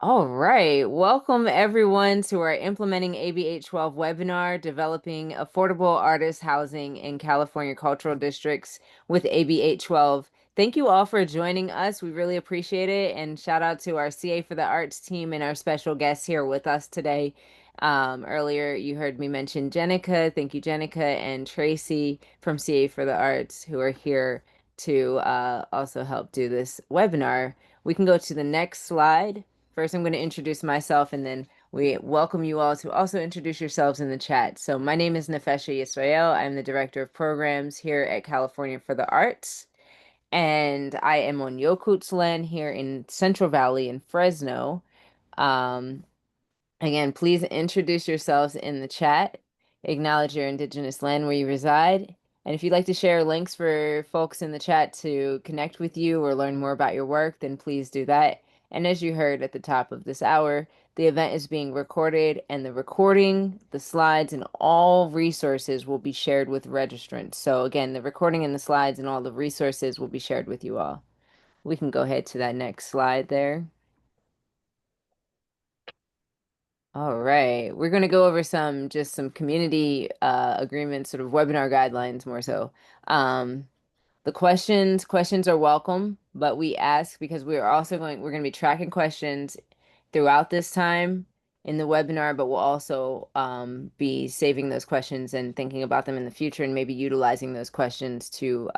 All right. Welcome everyone to our Implementing AB 812 webinar, Developing Affordable Artist Housing in California Cultural Districts with AB 812. Thank you all for joining us. We really appreciate it. And shout out to our CA for the Arts team and our special guests here with us today. Earlier, you heard me mention Jenica. Thank you, Jenica, and Tracy from CA for the Arts, who are here to also help do this webinar. We can go to the next slide. First, I'm going to introduce myself, and then we welcome you all to also introduce yourselves in the chat. So my name is Nefesha Yisrael. I'm the Director of Programs here at California for the Arts, and I am on Yokut's land here in Central Valley in Fresno. Um, Again, please introduce yourselves in the chat, acknowledge your indigenous land where you reside, and if you'd like to share links for folks in the chat to connect with you or learn more about your work, then please do that. And as you heard at the top of this hour, the event is being recorded, and the recording, the slides, and all resources will be shared with registrants. So again, the recording and the slides and all the resources will be shared with you all. We can go ahead to that next slide there. All right. We're going to go over some community agreements, sort of webinar guidelines more so. Um, the questions are welcome, but we ask because we're going to be tracking questions throughout this time in the webinar, but we'll also be saving those questions and thinking about them in the future and maybe utilizing those questions to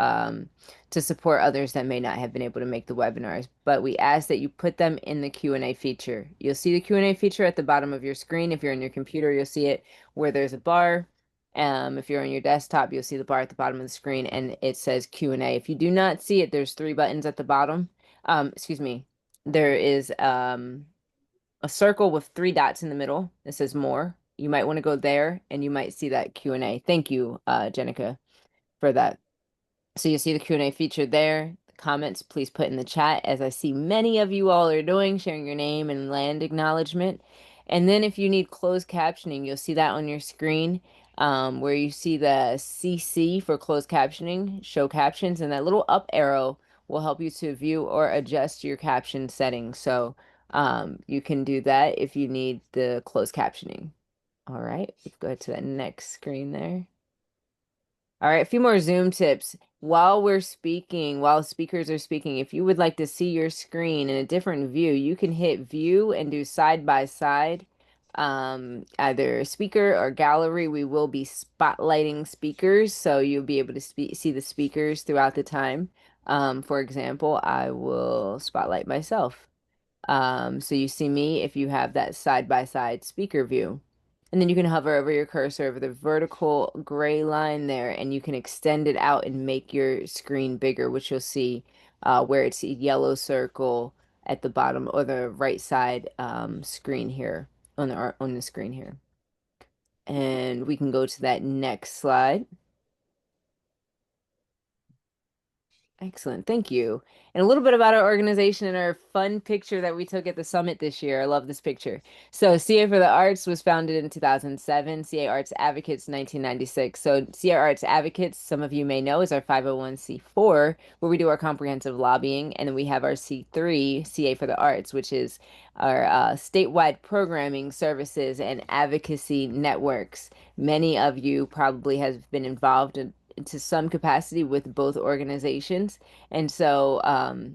support others that may not have been able to make the webinars. But we ask that you put them in the Q&A feature. You'll see the Q&A feature at the bottom of your screen. If you're on your computer, you'll see it where there's a bar. If you're on your desktop, you'll see the bar at the bottom of the screen and it says Q&A. If you do not see it, there's three buttons at the bottom. Excuse me. There is a circle with three dots in the middle that says more. You might want to go there and you might see that Q&A. Thank you, Jenica, for that. So you see the Q&A feature there. The comments, please put in the chat, as I see many of you all are doing, sharing your name and land acknowledgement. And then if you need closed captioning, you'll see that on your screen where you see the CC for closed captioning, show captions, and that little up arrow will help you to view or adjust your caption settings. So you can do that if you need the closed captioning. All right, let's go to that next screen there. All right, a few more Zoom tips. While we're speaking, while speakers are speaking, if you would like to see your screen in a different view, you can hit view and do side by side, either speaker or gallery. We will be spotlighting speakers, so you'll be able to see the speakers throughout the time. For example, I will spotlight myself. So you see me if you have that side by side speaker view. And then you can hover over your cursor over the vertical gray line there, and you can extend it out and make your screen bigger, which you'll see where it's a yellow circle at the bottom or the right side screen here on the screen here. And we can go to that next slide. Excellent. Thank you. And a little bit about our organization and our fun picture that we took at the summit this year. I love this picture. So, CA for the Arts was founded in 2007, CA Arts Advocates 1996. So, CA Arts Advocates, some of you may know, is our 501c4, where we do our comprehensive lobbying. And then we have our C3, CA for the Arts, which is our statewide programming services and advocacy networks. Many of you probably have been involved in to some capacity with both organizations. And so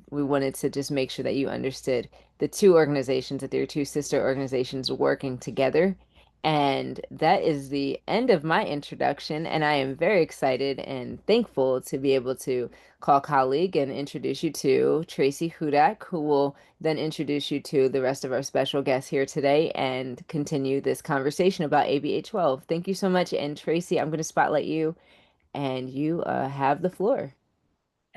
we wanted to just make sure that you understood the two organizations, that they're two sister organizations working together. And that is the end of my introduction. And I am very excited and thankful to be able to call colleague and introduce you to Tracy Hudak, who will then introduce you to the rest of our special guests here today and continue this conversation about AB 812. Thank you so much. And Tracy, I'm going to spotlight you and you have the floor.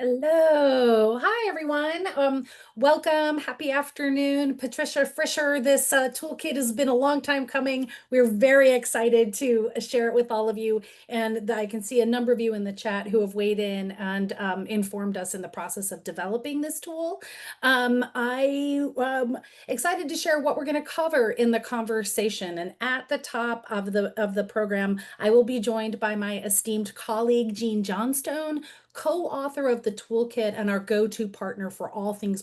Hello. Hi, everyone. Welcome. Happy afternoon. Patricia Frischer. This toolkit has been a long time coming. We're very excited to share it with all of you. And I can see a number of you in the chat who have weighed in and informed us in the process of developing this tool. I'm excited to share what we're going to cover in the conversation. And at the top of the program, I will be joined by my esteemed colleague, Jean Johnstone, co-author of the toolkit and our go-to partner for all things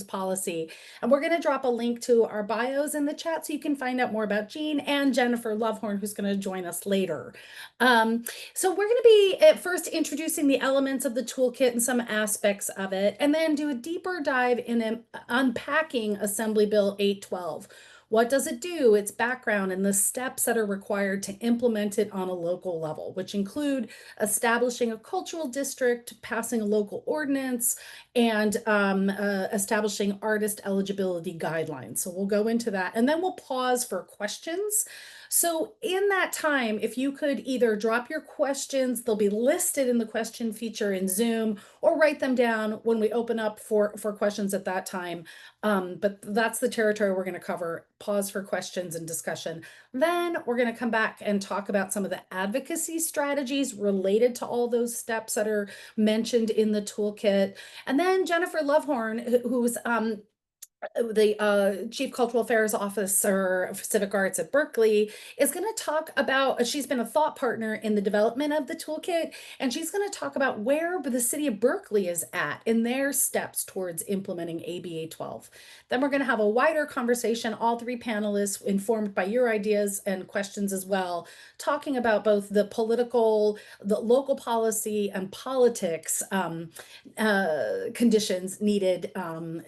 policy. And we're going to drop a link to our bios in the chat so you can find out more about Jean and Jennifer Lovehorn, who's going to join us later. Um, so we're going to be at first introducing the elements of the toolkit and some aspects of it, and then do a deeper dive in unpacking Assembly Bill 812. What does it do? Its background and the steps that are required to implement it on a local level, which include establishing a cultural district, passing a local ordinance, and establishing artist eligibility guidelines. So we'll go into that and then we'll pause for questions. So in that time, if you could either drop your questions, they'll be listed in the question feature in Zoom, or write them down when we open up for questions at that time. But that's the territory we're going to cover. Pause for questions and discussion. Then we're going to come back and talk about some of the advocacy strategies related to all those steps that are mentioned in the toolkit. And then Jennifer Lovehorn, who's the Chief Cultural Affairs Officer of Civic Arts at Berkeley, is going to talk about, she's been a thought partner in the development of the toolkit, and she's going to talk about where the city of Berkeley is at in their steps towards implementing ABA 12. Then we're going to have a wider conversation, all three panelists informed by your ideas and questions as well, talking about both the local policy and politics conditions needed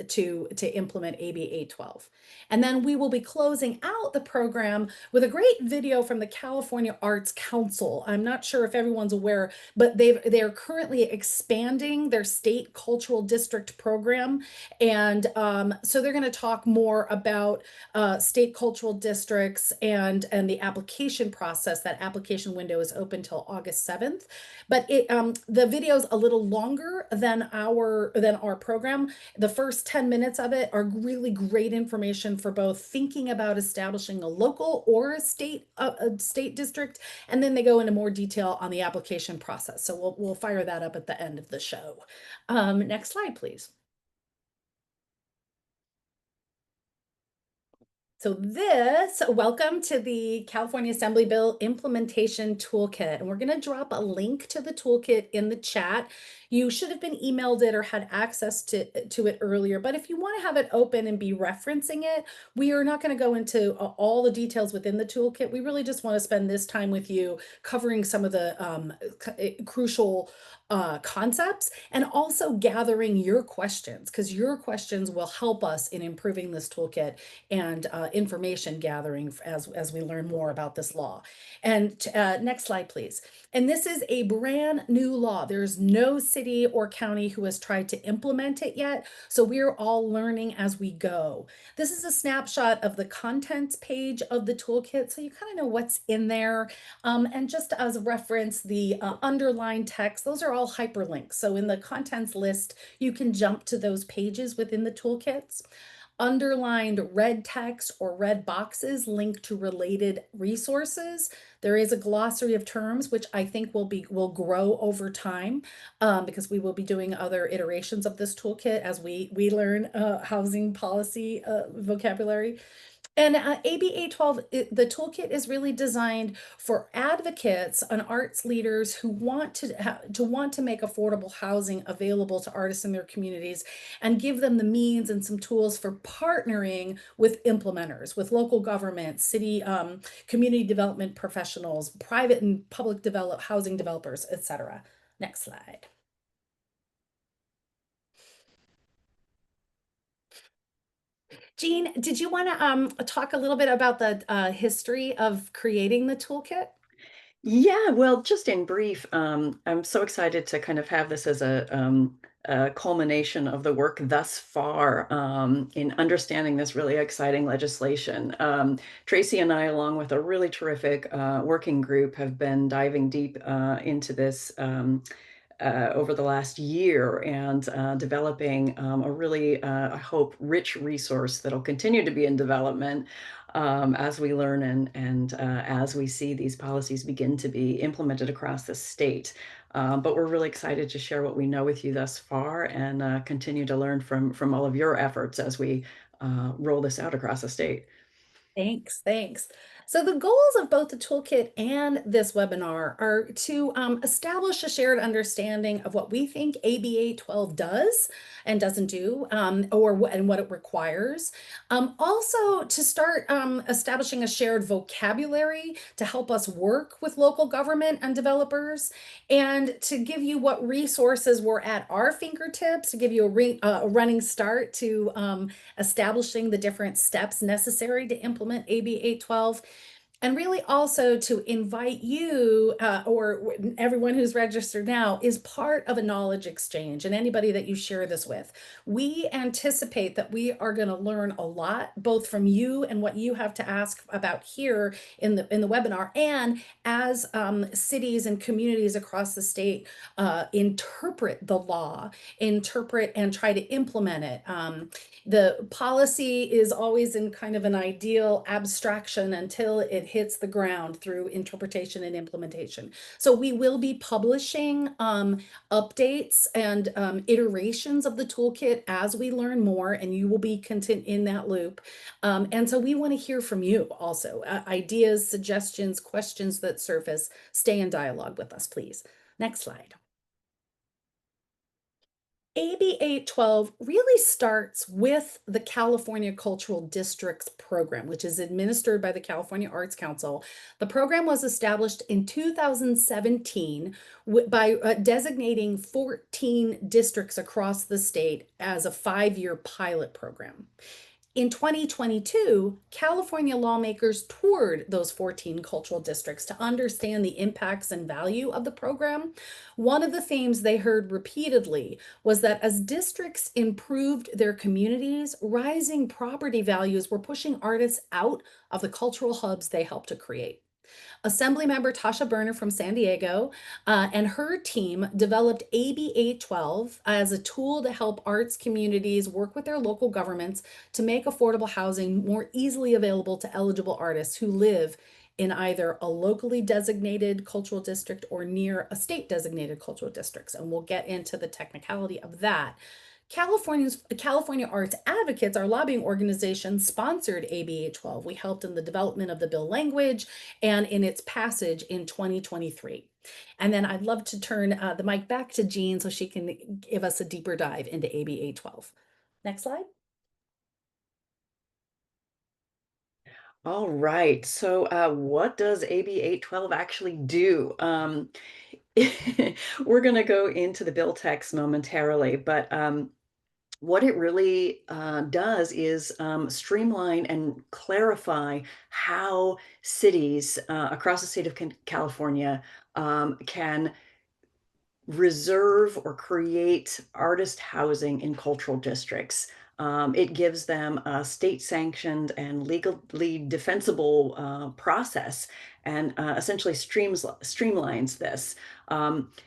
to implement AB 812. And then we will be closing out the program with a great video from the California Arts Council. I'm not sure if everyone's aware, but they're currently expanding their state cultural district program. And so they're going to talk more about state cultural districts and the application process. That application window is open till August 7th. But the video is a little longer than our program. The first 10 minutes of it are really great information for both thinking about establishing a local or a state district, and then they go into more detail on the application process. So we'll fire that up at the end of the show. Next slide, please. So welcome to the California Assembly Bill Implementation Toolkit. And we're going to drop a link to the toolkit in the chat. You should have been emailed it or had access to it earlier. But if you want to have it open and be referencing it, we are not going to go into all the details within the toolkit. We really just want to spend this time with you covering some of the crucial concepts, and also gathering your questions, because your questions will help us in improving this toolkit and information gathering as we learn more about this law. And next slide, please. And this is a brand new law. There's no city or county who has tried to implement it yet. So we're all learning as we go. This is a snapshot of the contents page of the toolkit, so you kind of know what's in there. And just as a reference, the underlined text, those are all hyperlinks. So in the contents list, you can jump to those pages within the toolkits. Underlined red text or red boxes link to related resources. There is a glossary of terms, which I think will grow over time, because we will be doing other iterations of this toolkit as we learn housing policy vocabulary. And AB 812, the toolkit is really designed for advocates and arts leaders who want to make affordable housing available to artists in their communities, and give them the means and some tools for partnering with implementers, with local government, city, community development professionals, private and public housing developers, etc. Next slide. Jean, did you want to talk a little bit about the history of creating the toolkit? Yeah, well, just in brief, I'm so excited to kind of have this as a culmination of the work thus far in understanding this really exciting legislation. Tracy and I, along with a really terrific working group, have been diving deep into this over the last year and developing a really, I hope, rich resource that'll continue to be in development as we learn and as we see these policies begin to be implemented across the state. But we're really excited to share what we know with you thus far and continue to learn from all of your efforts as we roll this out across the state. Thanks. So the goals of both the toolkit and this webinar are to establish a shared understanding of what we think ABA 12 does and doesn't do, and what it requires. Also to start establishing a shared vocabulary to help us work with local government and developers, and to give you what resources were at our fingertips, to give you a running start to establishing the different steps necessary to implement AB 812, and really also to invite you or everyone who's registered now is part of a knowledge exchange, and anybody that you share this with. We anticipate that we are going to learn a lot, both from you and what you have to ask about here in the webinar, and as cities and communities across the state interpret the law, interpret and try to implement it. The policy is always in kind of an ideal abstraction until it hits the ground through interpretation and implementation. So we will be publishing updates and iterations of the toolkit as we learn more, and you will be content in that loop. And so we want to hear from you also. Ideas, suggestions, questions that surface. Stay in dialogue with us, please. Next slide. AB 812 really starts with the California Cultural Districts Program, which is administered by the California Arts Council. The program was established in 2017 by designating 14 districts across the state as a 5-year pilot program. In 2022, California lawmakers toured those 14 cultural districts to understand the impacts and value of the program. One of the themes they heard repeatedly was that as districts improved their communities, rising property values were pushing artists out of the cultural hubs they helped to create. Assemblymember Tasha Berner from San Diego and her team developed AB 812 as a tool to help arts communities work with their local governments to make affordable housing more easily available to eligible artists who live in either a locally designated cultural district or near a state designated cultural districts. And we'll get into the technicality of that. California Arts Advocates, our lobbying organization, sponsored AB 812. We helped in the development of the bill language and in its passage in 2023. And then I'd love to turn the mic back to Jean so she can give us a deeper dive into AB 812. Next slide. All right. So what does AB 812 actually do? We're going to go into the bill text momentarily, but what it really does is streamline and clarify how cities across the state of California can reserve or create artist housing in cultural districts. It gives them a state-sanctioned and legally defensible process, and essentially streamlines this.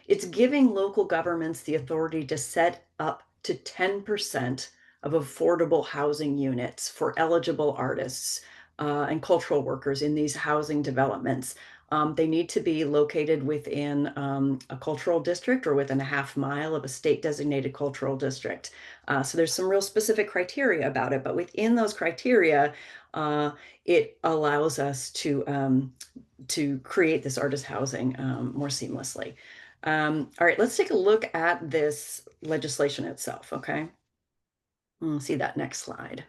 It's giving local governments the authority to set up to 10% of affordable housing units for eligible artists and cultural workers in these housing developments. They need to be located within a cultural district or within a half-mile of a state designated cultural district. So there's some real specific criteria about it, but within those criteria, it allows us to create this artist housing more seamlessly. All right, let's take a look at this legislation itself, okay? We'll see that next slide.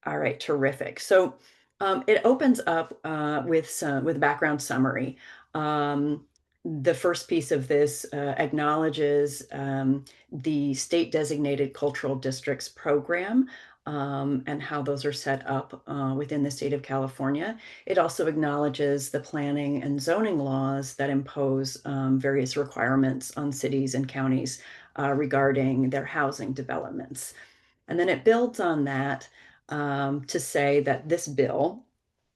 All right, terrific. So it opens up with background summary. The first piece of this acknowledges the state designated cultural districts program and how those are set up within the state of California. It also acknowledges the planning and zoning laws that impose various requirements on cities and counties regarding their housing developments. And then it builds on that to say that this bill,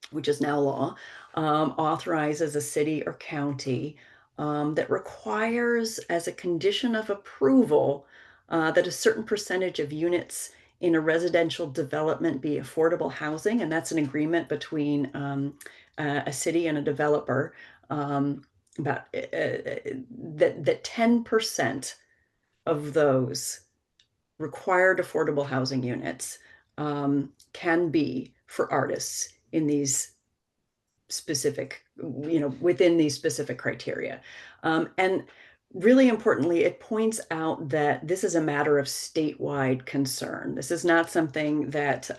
which is now law, authorizes a city or county that requires, as a condition of approval, that a certain percentage of units in a residential development be affordable housing. And that's an agreement between a city and a developer about that 10% of those required affordable housing units can be for artists in these specific, within these specific criteria. And really importantly, it points out that this is a matter of statewide concern. This is not something that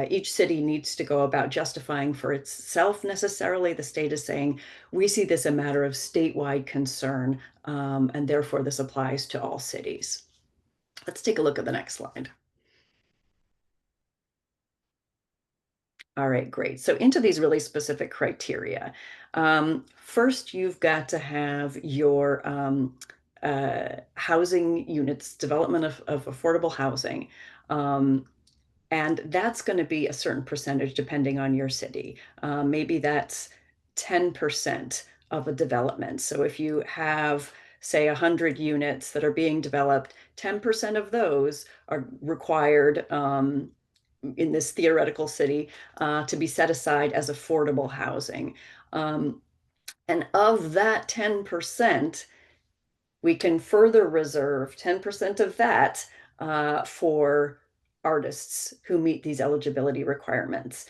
each city needs to go about justifying for itself necessarily. The state is saying, we see this a matter of statewide concern, and therefore this applies to all cities. Let's take a look at the next slide. All right, great. So into these really specific criteria. First, you've got to have your housing units, development of affordable housing. And that's going to be a certain percentage depending on your city. Maybe that's 10% of a development. So if you have, say, 100 units that are being developed, 10% of those are required in this theoretical city to be set aside as affordable housing. And of that 10%, we can further reserve 10% of that for artists who meet these eligibility requirements.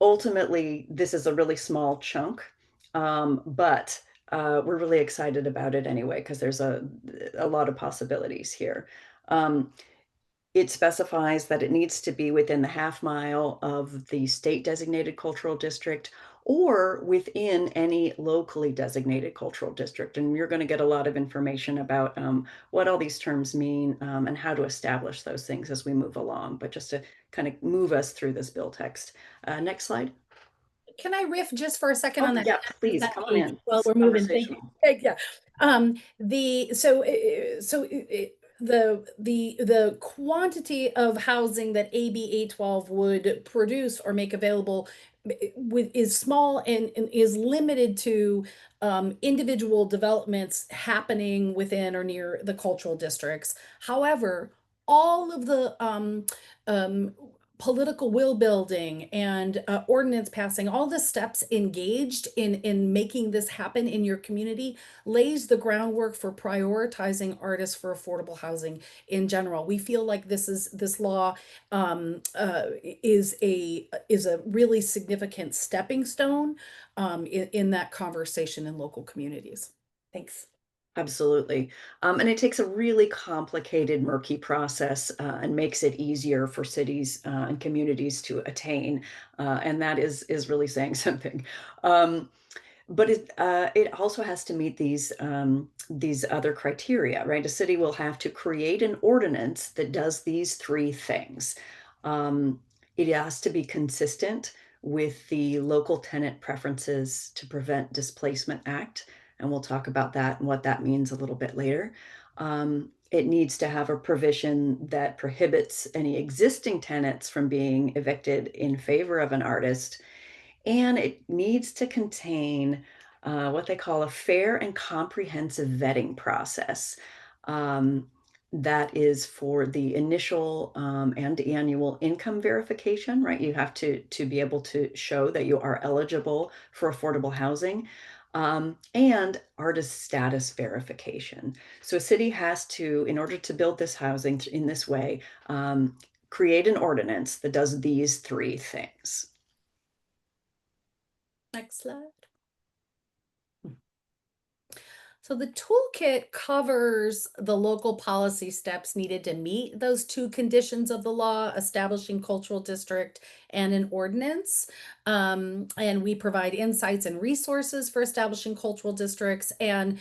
Ultimately, this is a really small chunk, but we're really excited about it anyway, because there's a lot of possibilities here. It specifies that it needs to be within the half-mile of the state designated cultural district or within any locally designated cultural district. And you're going to get a lot of information about what all these terms mean and how to establish those things as we move along. But just to kind of move us through this bill text. Next slide. Can I riff just for a second Oh, on that? yeah, please come on in. Well, we're moving. Thank you. Yeah. The quantity of housing that AB 812 would produce or make available is small and is limited to individual developments happening within or near the cultural districts. However, all of the political will building and ordinance passing, all the steps engaged in making this happen in your community lays the groundwork for prioritizing artists for affordable housing in general. We feel like this law is a really significant stepping stone in that conversation in local communities. Thanks. Absolutely. And it takes a really complicated, murky process and makes it easier for cities and communities to attain. And that is really saying something. But it also has to meet these other criteria, right? A city will have to create an ordinance that does these three things. It has to be consistent with the Local Tenant Preferences to Prevent Displacement Act, and we'll talk about that and what that means a little bit later. It needs to have a provision that prohibits any existing tenants from being evicted in favor of an artist, and it needs to contain what they call a fair and comprehensive vetting process. That is for the initial and annual income verification, right? You have to be able to show that you are eligible for affordable housing. And artist status verification. So a city has to, in order to build this housing in this way, create an ordinance that does these three things. Next slide. So the toolkit covers the local policy steps needed to meet those two conditions of the law, establishing cultural district and an ordinance. And we provide insights and resources for establishing cultural districts and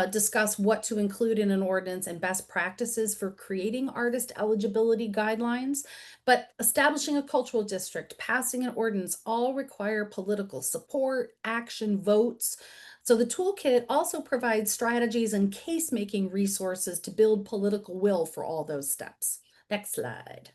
discuss what to include in an ordinance and best practices for creating artist eligibility guidelines. But establishing a cultural district, passing an ordinance, all require political support, action, votes. So the toolkit also provides strategies and case-making resources to build political will for all those steps. Next slide.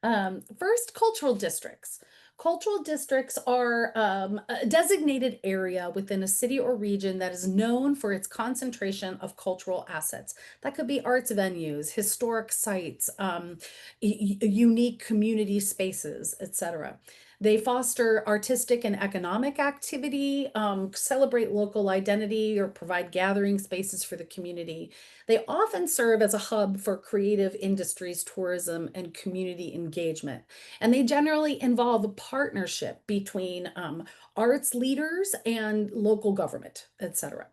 First, cultural districts. Cultural districts are a designated area within a city or region that is known for its concentration of cultural assets. That could be arts venues, historic sites, unique community spaces, etc. They foster artistic and economic activity, celebrate local identity, or provide gathering spaces for the community. They often serve as a hub for creative industries, tourism, and community engagement. And they generally involve a partnership between arts leaders and local government, etc.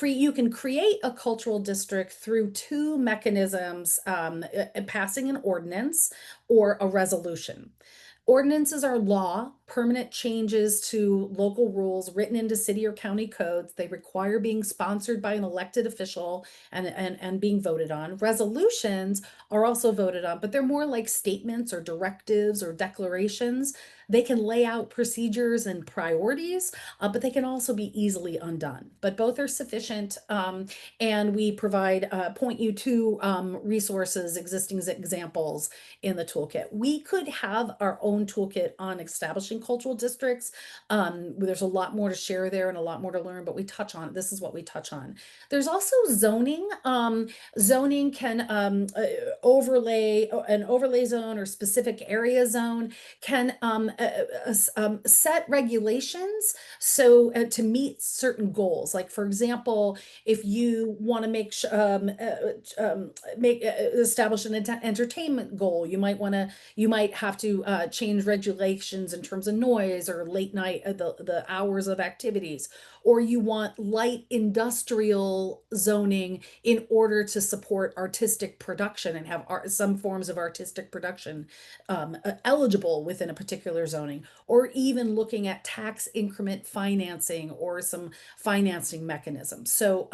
You can create a cultural district through two mechanisms, passing an ordinance or a resolution. Ordinances are law, permanent changes to local rules written into city or county codes. They require being sponsored by an elected official and being voted on. Resolutions are also voted on, but they're more like statements or directives or declarations. They can lay out procedures and priorities, but they can also be easily undone. But both are sufficient, and we provide point you to resources, existing examples in the toolkit. We could have our own toolkit on establishing cultural districts. There's a lot more to share there and a lot more to learn, but we touch on it. This is what we touch on. There's also zoning. Zoning can overlay an overlay zone or specific area zone can set regulations so to meet certain goals. Like for example, if you want to establish an entertainment goal, you might have to change regulations in terms of noise or late night the hours of activities, or you want light industrial zoning in order to support artistic production and have some forms of artistic production eligible within a particular zoning, or even looking at tax increment financing or some financing mechanisms. So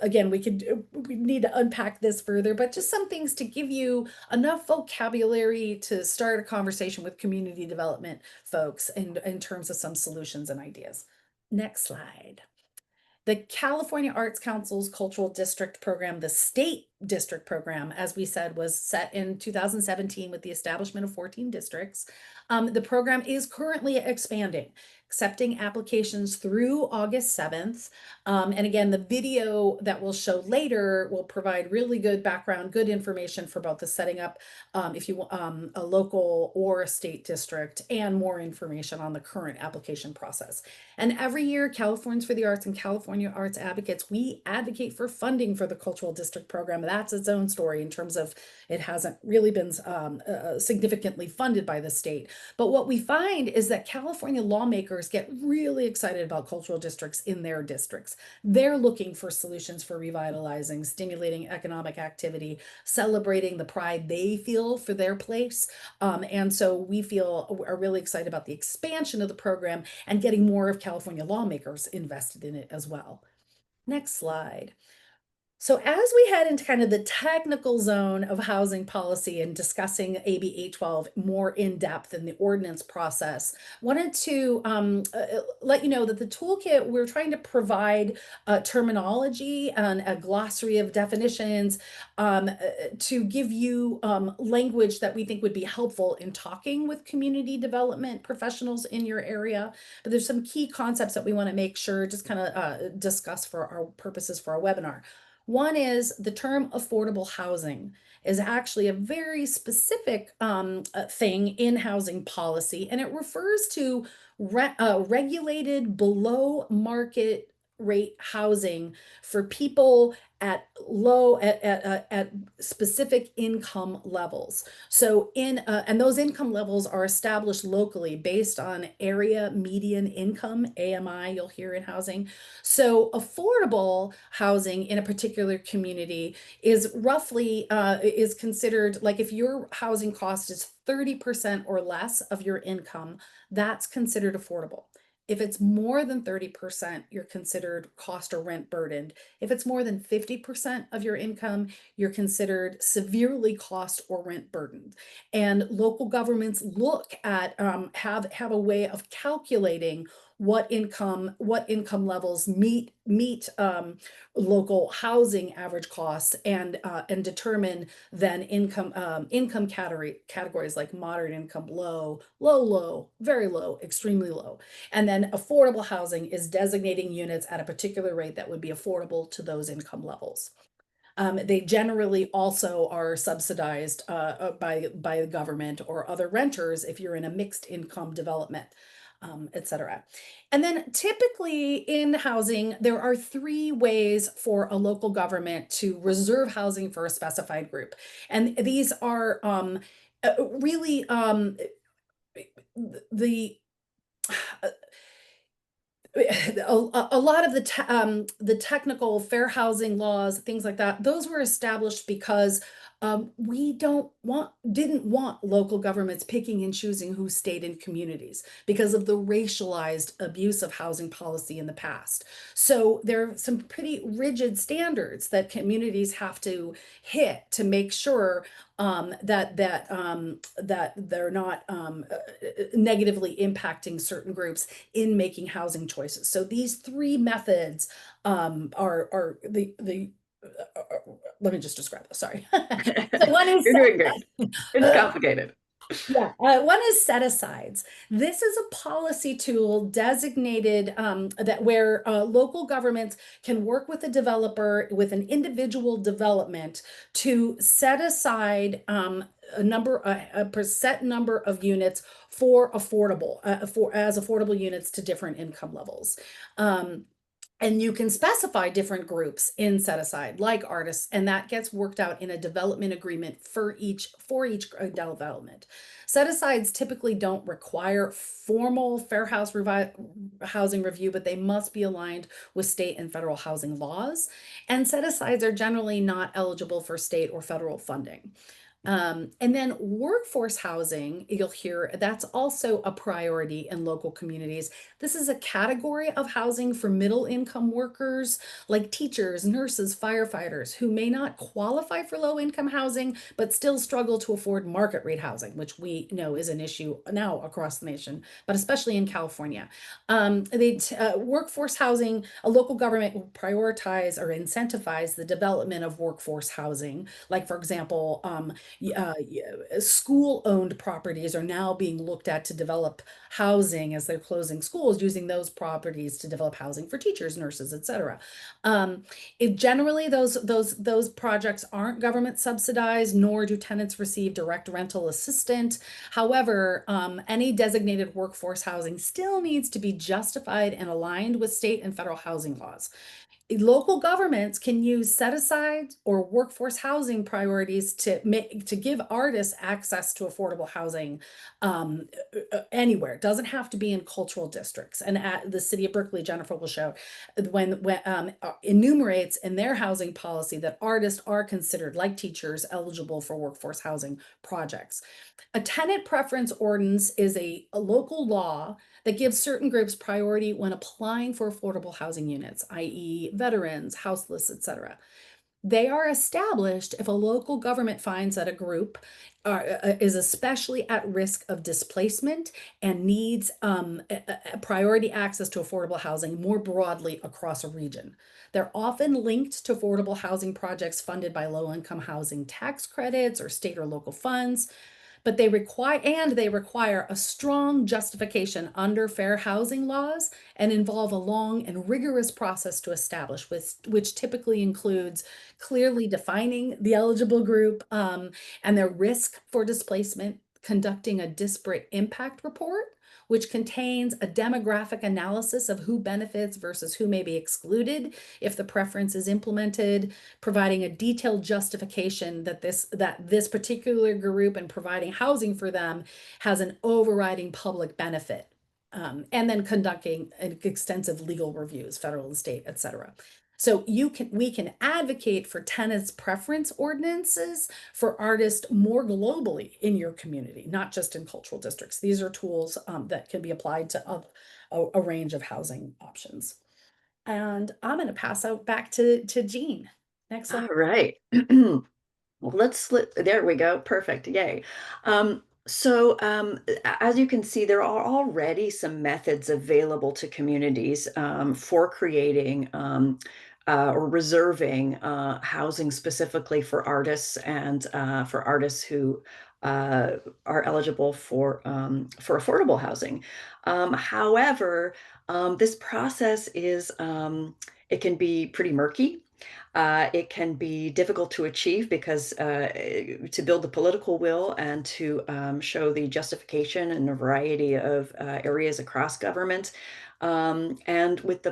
again, we need to unpack this further, but just some things to give you enough vocabulary to start a conversation with community development folks in terms of some solutions and ideas. Next slide. The California Arts Council's Cultural District Program, the state district program, as we said, was set in 2017 with the establishment of 14 districts. The program is currently expanding, accepting applications through August 7th. And again, the video that we'll show later will provide really good background, good information for both the setting up, if you a local or a state district, and more information on the current application process. And every year, Californians for the Arts and California Arts Advocates, we advocate for funding for the Cultural District Program. That's its own story in terms of it hasn't really been significantly funded by the state. But what we find is that California lawmakers get really excited about cultural districts in their districts. They're looking for solutions for revitalizing, stimulating economic activity, celebrating the pride they feel for their place. And so we are really excited about the expansion of the program and getting more of California lawmakers invested in it as well. Next slide. So as we head into kind of the technical zone of housing policy and discussing AB 812 more in depth in the ordinance process, wanted to let you know that the toolkit, we're trying to provide terminology and a glossary of definitions to give you language that we think would be helpful in talking with community development professionals in your area. But there's some key concepts that we want to make sure just kind of discuss for our purposes for our webinar. One is the term affordable housing is actually a very specific thing in housing policy, and it refers to regulated below market rate housing for people at specific income levels. So and those income levels are established locally based on area median income, AMI, you'll hear in housing. So affordable housing in a particular community is roughly is considered, like, if your housing cost is 30% or less of your income, that's considered affordable. If it's more than 30%, you're considered cost or rent burdened. If it's more than 50% of your income, you're considered severely cost or rent burdened. And local governments look at have a way of calculating what income levels meet local housing average costs, and determine then income categories like moderate income, low, very low, extremely low. And then affordable housing is designating units at a particular rate that would be affordable to those income levels. They generally also are subsidized by the government or other renters if you're in a mixed income development, et cetera. And then typically in housing, there are three ways for a local government to reserve housing for a specified group. And these are really the a lot of the technical fair housing laws, things like that, those were established because we didn't want local governments picking and choosing who stayed in communities because of the racialized abuse of housing policy in the past. So there are some pretty rigid standards that communities have to hit to make sure that they're not negatively impacting certain groups in making housing choices. So these three methods are the let me just describe this. Sorry. So one is You're doing great. It's complicated. yeah, one is set asides. This is a policy tool designated that where local governments can work with a developer with an individual development to set aside a set number of units for affordable units to different income levels. And you can specify different groups in set aside, like artists, and that gets worked out in a development agreement for each development. Set asides typically don't require formal housing review, but they must be aligned with state and federal housing laws. And set asides are generally not eligible for state or federal funding. And then workforce housing, you'll hear that's also a priority in local communities. This is a category of housing for middle income workers like teachers, nurses, firefighters who may not qualify for low income housing, but still struggle to afford market rate housing, which we know is an issue now across the nation, but especially in California. Workforce housing, a local government will prioritize or incentivize the development of workforce housing. Like, for example, school-owned properties are now being looked at to develop housing as they're closing schools, using those properties to develop housing for teachers, nurses, etc. It generally those projects aren't government subsidized, nor do tenants receive direct rental assistance. However, any designated workforce housing still needs to be justified and aligned with state and federal housing laws. Local governments can use set aside or workforce housing priorities to give artists access to affordable housing anywhere. It doesn't have to be in cultural districts. And at the city of Berkeley, Jennifer will show when enumerates in their housing policy that artists are considered, like teachers, eligible for workforce housing projects. A tenant preference ordinance is a local law that gives certain groups priority when applying for affordable housing units, i.e. veterans, houseless, etc. They are established if a local government finds that a group is especially at risk of displacement and needs priority access to affordable housing more broadly across a region. They're often linked to affordable housing projects funded by low-income housing tax credits or state or local funds, but they require a strong justification under fair housing laws and involve a long and rigorous process to establish, which typically includes clearly defining the eligible group and their risk for displacement, conducting a disparate impact report, which contains a demographic analysis of who benefits versus who may be excluded if the preference is implemented, providing a detailed justification that this particular group and providing housing for them has an overriding public benefit. And then conducting extensive legal reviews, federal and state, et cetera. So we can advocate for tenants preference ordinances for artists more globally in your community, not just in cultural districts. These are tools that can be applied to a range of housing options. And I'm going to pass out back to Jean. Next slide. All right. Well, there we go. Perfect. Yay. As you can see, there are already some methods available to communities for creating or reserving housing specifically for artists and for artists who are eligible for affordable housing. However, this process is it can be pretty murky. It can be difficult to achieve because to build the political will and to show the justification in a variety of areas across government. And with the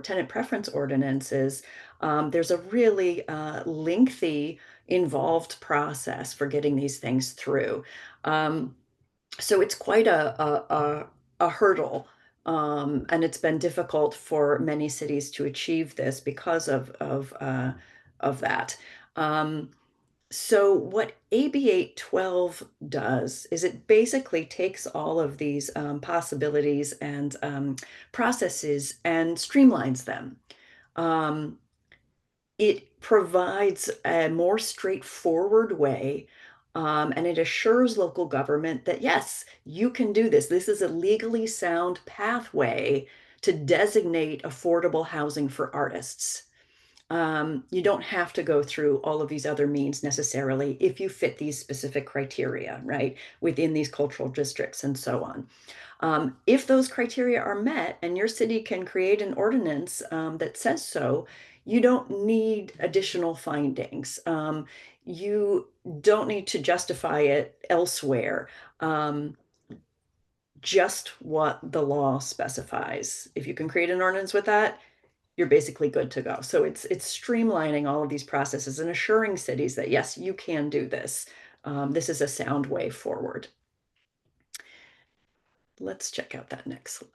tenant preference ordinances, there's a really lengthy, involved process for getting these things through. So it's quite a hurdle. And it's been difficult for many cities to achieve this because of that. Um, so what AB 812 does is it basically takes all of these possibilities and processes and streamlines them. Um, it provides a more straightforward way, and it assures local government that, yes, you can do this. This is a legally sound pathway to designate affordable housing for artists. You don't have to go through all of these other means necessarily if you fit these specific criteria, right, within these cultural districts and so on. If those criteria are met and your city can create an ordinance that says so, you don't need additional findings. You don't need to justify it elsewhere. Um, just what the law specifies. If you can create an ordinance with that, you're basically good to go. So it's streamlining all of these processes and assuring cities that yes, you can do this. This is a sound way forward. Let's check out that next slide.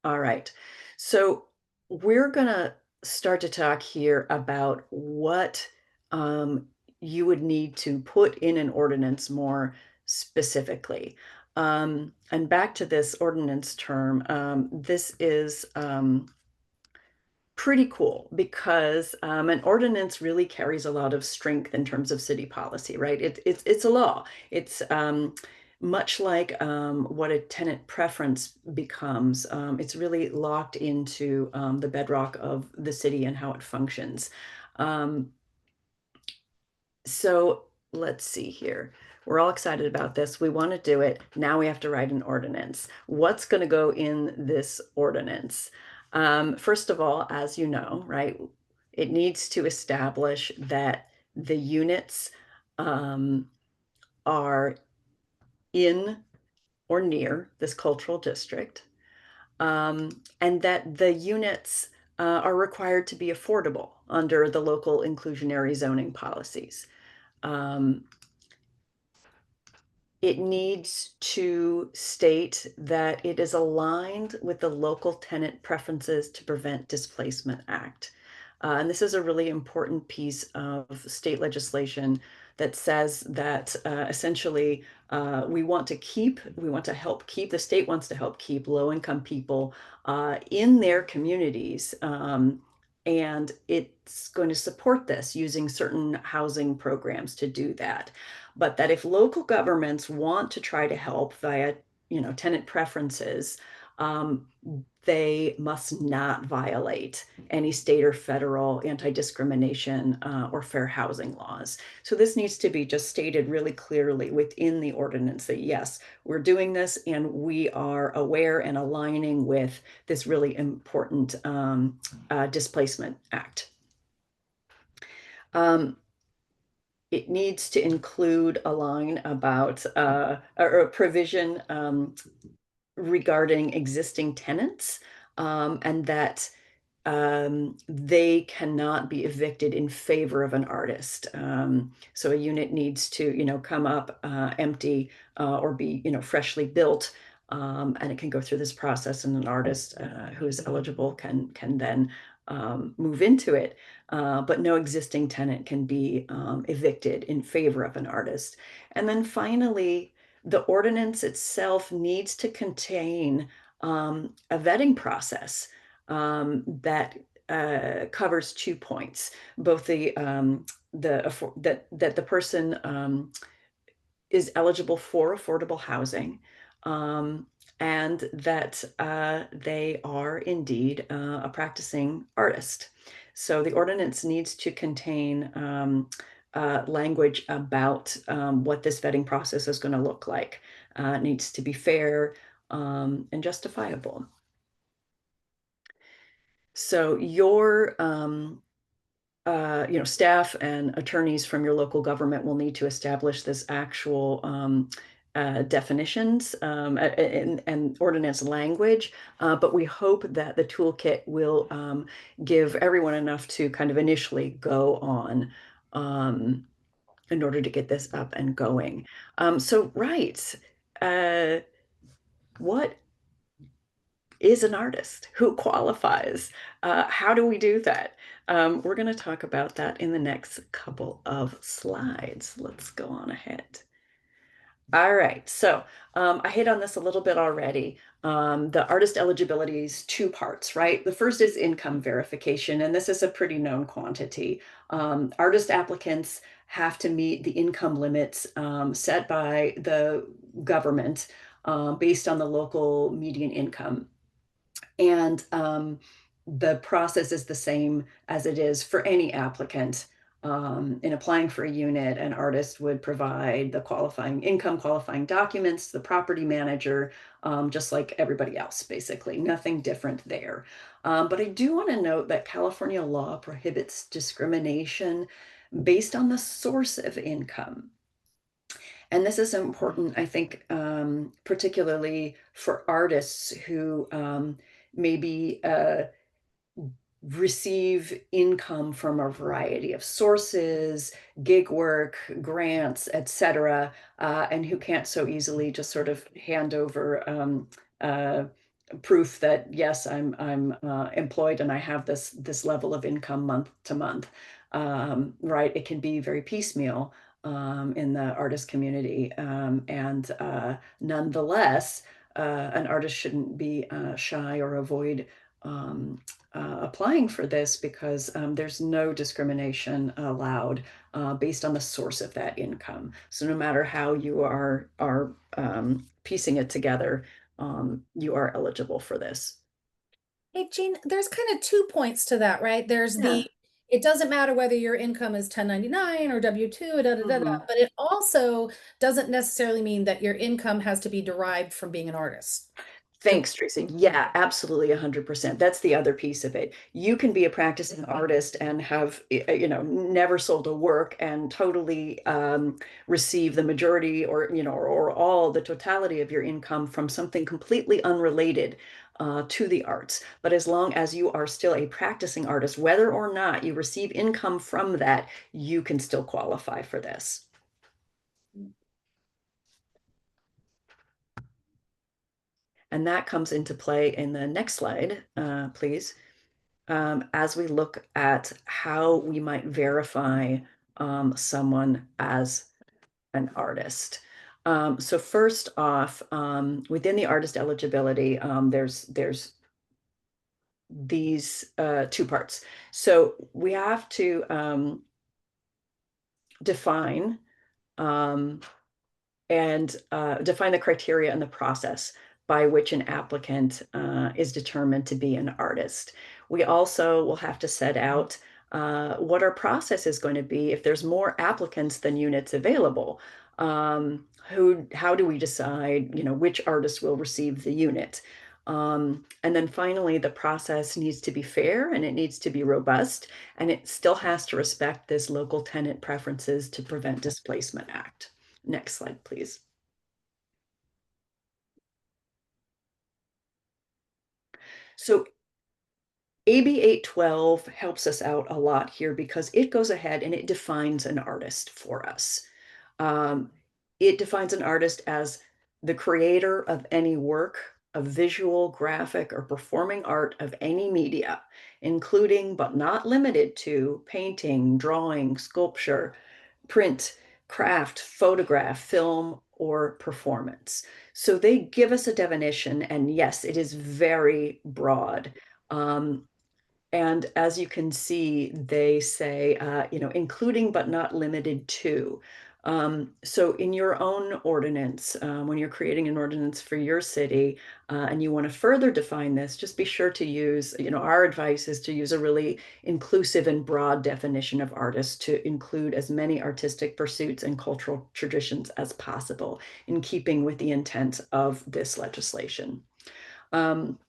All right. So we're going to start to talk here about what you would need to put in an ordinance more specifically. And back to this ordinance term, this is pretty cool because an ordinance really carries a lot of strength in terms of city policy, right? It's a law. It's much like what a tenant preference becomes. It's really locked into the bedrock of the city and how it functions. Um, so let's see here. We're all excited about this. We want to do it. Now we have to write an ordinance. What's going to go in this ordinance? First of all, as you know, right, it needs to establish that the units are in or near this cultural district, and that the units are required to be affordable under the local inclusionary zoning policies. Um, It needs to state that it is aligned with the Local Tenant Preferences to Prevent Displacement Act. And this is a really important piece of state legislation that says that essentially we want to help keep, the state wants to help keep low-income people in their communities. And it's going to support this using certain housing programs to do that. But that if local governments want to try to help via, tenant preferences, um, they must not violate any state or federal anti-discrimination or fair housing laws. So this needs to be just stated really clearly within the ordinance that yes, we're doing this and we are aware and aligning with this really important displacement act. It needs to include a line about or a provision regarding existing tenants, and that they cannot be evicted in favor of an artist. So a unit needs to, come up empty or be, freshly built, and it can go through this process, and an artist who is eligible can then move into it. But no existing tenant can be evicted in favor of an artist. And then finally, the ordinance itself needs to contain a vetting process that covers 2 points, both that the person is eligible for affordable housing, and that they are indeed a practicing artist. So the ordinance needs to contain language about what this vetting process is going to look like. It needs to be fair, and justifiable. So your staff and attorneys from your local government will need to establish this actual definitions and ordinance language, but we hope that the toolkit will give everyone enough to kind of initially go on in order to get this up and going. Right, uh, what is an artist? Who qualifies? How do we do that? We're going to talk about that in the next couple of slides. Let's go on ahead. All right, so I hit on this a little bit already. The artist eligibility is two parts, right? The first is income verification, and this is a pretty known quantity. Artist applicants have to meet the income limits set by the government based on the local median income. And the process is the same as it is for any applicant. In applying for a unit, an artist would provide the qualifying income qualifying documents, the property manager, just like everybody else, basically. Nothing different there. But I do want to note that California law prohibits discrimination based on the source of income. And this is important, I think, particularly for artists who maybe receive income from a variety of sources, gig work, grants, etc., and who can't so easily just sort of hand over proof that yes, I'm employed and I have this level of income month to month. Right? It can be very piecemeal in the artist community, and nonetheless, an artist shouldn't be shy or avoid applying for this because there's no discrimination allowed based on the source of that income. So no matter how you are piecing it together, you are eligible for this. Hey, Jean, there's kind of 2 points to that, right? There's Yeah. it doesn't matter whether your income is 1099 or W-2, Mhm. but it also doesn't necessarily mean that your income has to be derived from being an artist. So, Thanks, Tracy. Yeah, absolutely 100%. That's the other piece of it. You can be a practicing artist and have, never sold a work and totally receive the majority or all the totality of your income from something completely unrelated to the arts. But as long as you are still a practicing artist, whether or not you receive income from that, you can still qualify for this. And that comes into play in the next slide, please. As we look at how we might verify someone as an artist. So first off, within the artist eligibility, there's these two parts. So we have to define um, and define the criteria and the process by which an applicant is determined to be an artist. We also will have to set out what our process is going to be if there's more applicants than units available. How do we decide, which artist will receive the unit? And then finally, the process needs to be fair and it needs to be robust, and it still has to respect this local tenant preferences to prevent displacement act. Next slide, please. So AB 812 helps us out a lot here because it goes ahead and it defines an artist for us. Um, it defines an artist as the creator of any work of visual, graphic, or performing art of any media, including but not limited to painting, drawing, sculpture, print, craft, photograph, film, or performance. So they give us a definition, and yes, it is very broad. Um, and as you can see, they say, including but not limited to. So in your own ordinance, when you're creating an ordinance for your city, and you want to further define this, just be sure to use, our advice is to use a really inclusive and broad definition of artists to include as many artistic pursuits and cultural traditions as possible in keeping with the intent of this legislation. Um,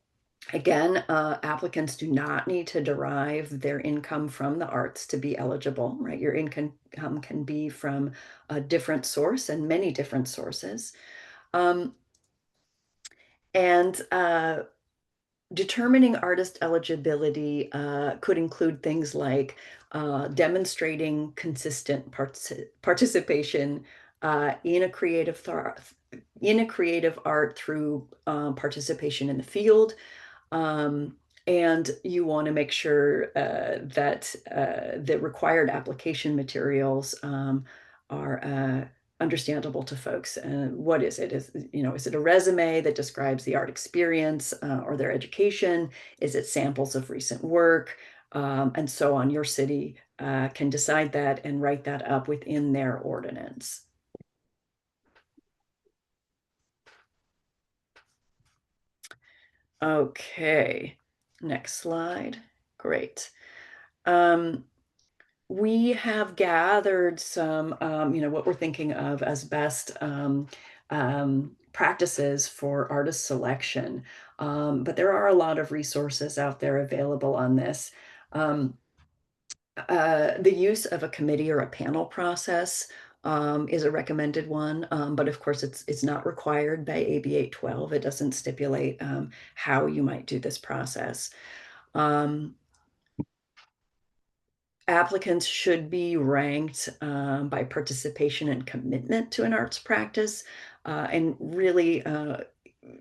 Again, applicants do not need to derive their income from the arts to be eligible, right? Your income can be from a different source and many different sources. Um, and Determining artist eligibility could include things like demonstrating consistent participation in a creative art through participation in the field, um, and you want to make sure that the required application materials are understandable to folks. What is it? Is it a resume that describes the art experience or their education? Is it samples of recent work? And so on. Your city can decide that and write that up within their ordinance. Okay, next slide. Great. Um, we have gathered some, what we're thinking of as best practices for artist selection. But there are a lot of resources out there available on this. Um, the use of a committee or a panel process is a recommended one, but of course it's not required by AB 812. It doesn't stipulate how you might do this process. Um, Applicants should be ranked by participation and commitment to an arts practice. And really,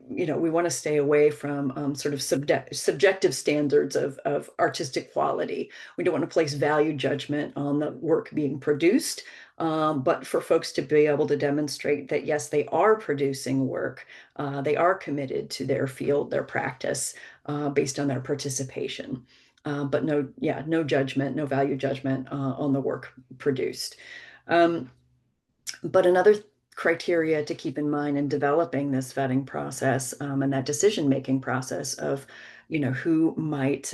we want to stay away from sort of subjective standards of artistic quality. We don't want to place value judgment on the work being produced, but for folks to be able to demonstrate that, yes, they are producing work, they are committed to their field, their practice, based on their participation. But no judgment, no value judgment on the work produced. But another criteria to keep in mind in developing this vetting process and that decision-making process of, who might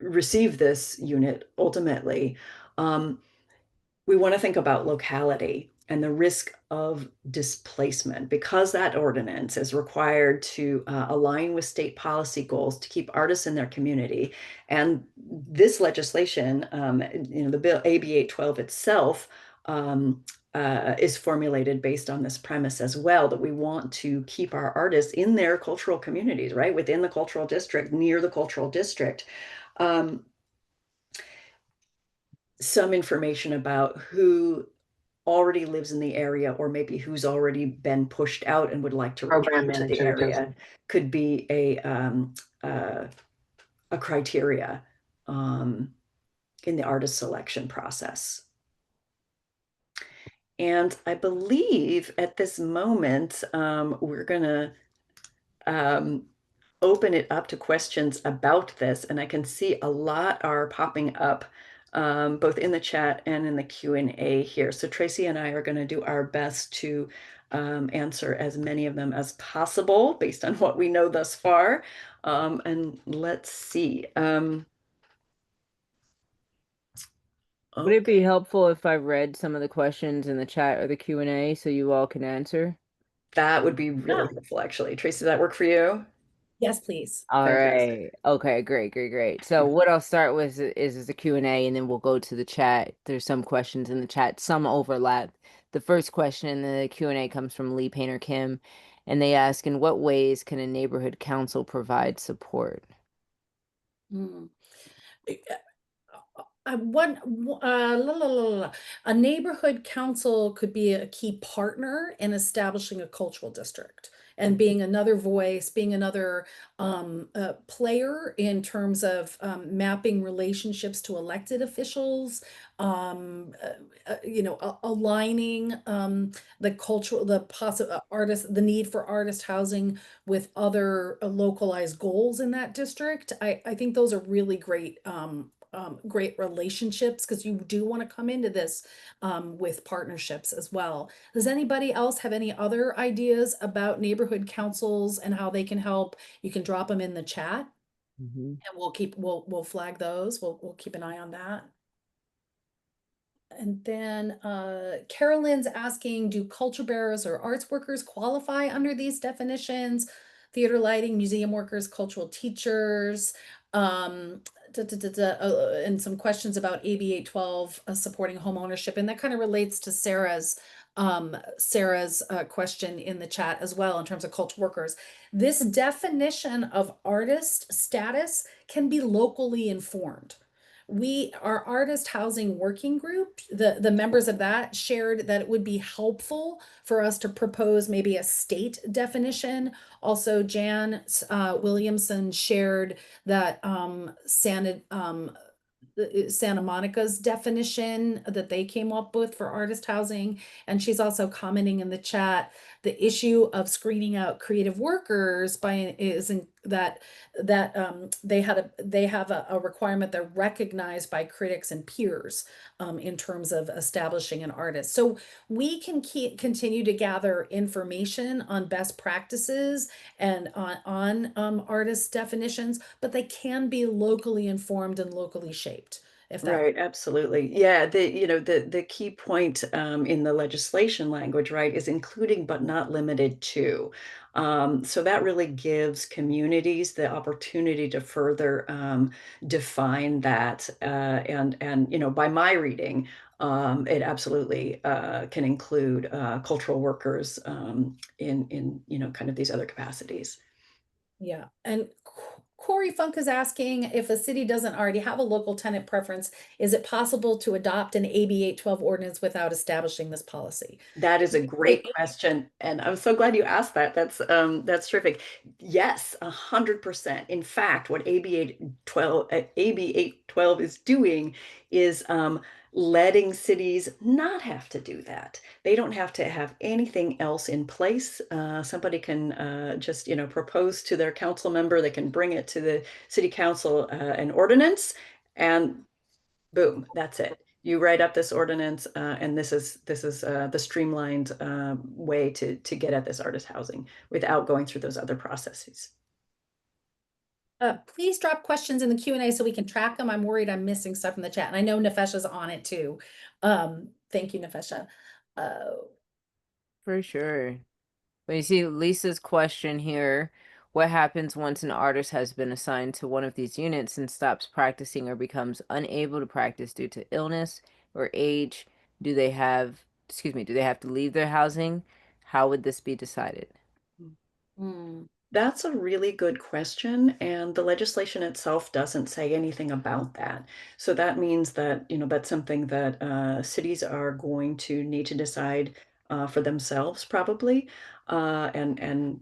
receive this unit ultimately, we want to think about locality and the risk of displacement, because that ordinance is required to align with state policy goals to keep artists in their community. And this legislation, the bill AB 812 itself, is formulated based on this premise as well, that we want to keep our artists in their cultural communities, right, within the cultural district, near the cultural district. Some information about who already lives in the area, or maybe who's already been pushed out and would like to Program return to the manager, just area, could be a criteria in the artist selection process. And I believe at this moment, we're gonna open it up to questions about this, and I can see a lot are popping up both in the chat and in the Q&A here. So Tracy and I are going to do our best to answer as many of them as possible based on what we know thus far. And let's see. would it be Okay, helpful if I read some of the questions in the chat or the Q&A so you all can answer? that would be really Yeah. helpful, actually. Tracy, does that work for you? Yes, please. All Fantastic. right. Okay, great, great, great. So what I'll start with is the Q&A, and then we'll go to the chat. There's some questions in the chat, some overlap. The first question in the Q&A comes from Lee Painter Kim, and they ask, in what ways can a neighborhood council provide support? Mm. One a neighborhood council could be a key partner in establishing a cultural district and being another voice, being another player in terms of mapping relationships to elected officials, aligning the cultural, the possible artist, the need for artist housing with other localized goals in that district. I think those are really great great relationships, because you do want to come into this with partnerships as well. Does anybody else have any other ideas about neighborhood councils and how they can help? You can drop them in the chat, Mhm. and we'll flag those. We'll keep an eye on that. And then Carolyn's asking, do culture bearers or arts workers qualify under these definitions? Theater lighting, museum workers, cultural teachers, um, and some questions about AB 812 supporting home ownership. And that kind of relates to Sarah's question in the chat as well in terms of cultural workers. This definition of artist status can be locally informed. Our artist housing working group, the members of that shared that it would be helpful for us to propose maybe a state definition. Also, Jan Williamson shared that Santa Monica's definition that they came up with for artist housing. And she's also commenting in the chat, the issue of screening out creative workers by is in, that they have a requirement they're recognized by critics and peers in terms of establishing an artist. So we can continue to gather information on best practices and on artist definitions, but they can be locally informed and locally shaped. If that Right, absolutely. Yeah, the key point in the legislation language, right, is including but not limited to. So that really gives communities the opportunity to further define that. And by my reading, it absolutely can include cultural workers in kind of these other capacities. Yeah, and Corey Funk is asking, if a city doesn't already have a local tenant preference, is it possible to adopt an AB 812 ordinance without establishing this policy? That is a great question, and I'm so glad you asked that. That's terrific. Yes, 100%. In fact, what AB 812 is doing is letting cities not have to do that. They don't have to have anything else in place. Somebody can just propose to their council member. They can bring it to the city council an ordinance, and boom, that's it. You write up this ordinance, and this is the streamlined way to get at this artist housing without going through those other processes. Please drop questions in the Q&A so we can track them. I'm worried I'm missing stuff in the chat, and I know Nefesha's on it too. Thank you, Nefesha. For sure. But you see Lisa's question here, what happens once an artist has been assigned to one of these units and stops practicing or becomes unable to practice due to illness or age? Do they have to leave their housing? How would this be decided? Hmm. That's a really good question, and the legislation itself doesn't say anything about that. So that means that, that's something that cities are going to need to decide for themselves, probably, and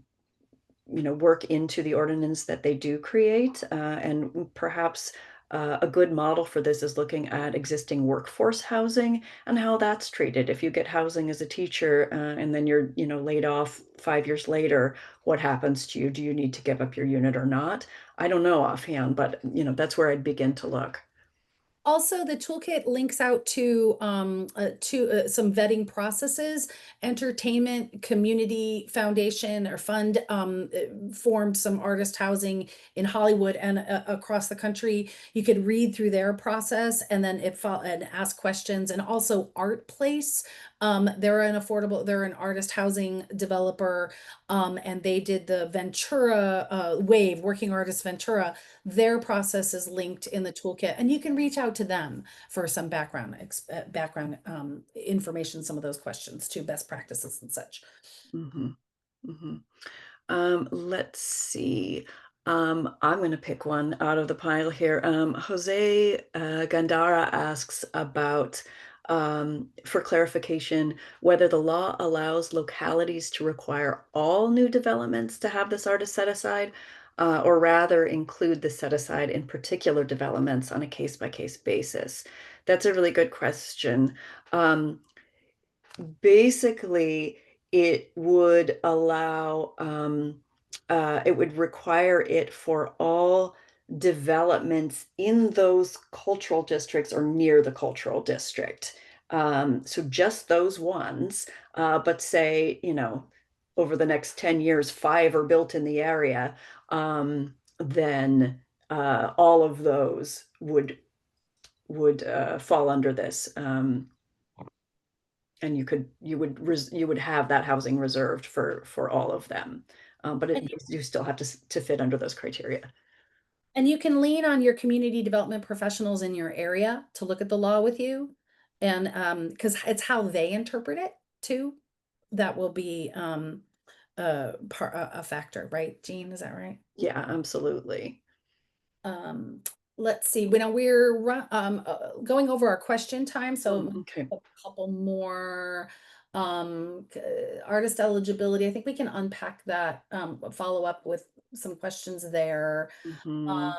work into the ordinance that they do create. And perhaps a good model for this is looking at existing workforce housing and how that's treated. If you get housing as a teacher and then you're, laid off 5 years later, what happens to you? Do you need to give up your unit or not? I don't know offhand, but that's where I'd begin to look. Also, the toolkit links out to some vetting processes. Entertainment Community Foundation or Fund formed some artist housing in Hollywood and across the country. You could read through their process and then and ask questions. And also Art Place, they're an artist housing developer, and they did the Ventura Wave, Working Artist Ventura. Their process is linked in the toolkit, and you can reach out to them for some background information, some of those questions too, best practices and such. Mm-hmm. Mm-hmm. Let's see. I'm going to pick one out of the pile here. Jose Gandara asks about, for clarification, whether the law allows localities to require all new developments to have this artist set aside, or rather include the set aside in particular developments on a case-by-case basis. That's a really good question. Basically, it would allow, it would require it for all developments in those cultural districts or near the cultural district. So just those ones, but say, over the next 10 years, 5 are built in the area, then all of those would fall under this. And you would have that housing reserved for all of them. But you still have to fit under those criteria. And you can lean on your community development professionals in your area to look at the law with you. And because it's how they interpret it too, that will be a factor, right? Jean, is that right? Yeah, absolutely. Um, let's see. We're going over our question time, so Okay. a couple more. Artist eligibility. I think we can unpack that. Follow up with some questions there. Mhm. Um,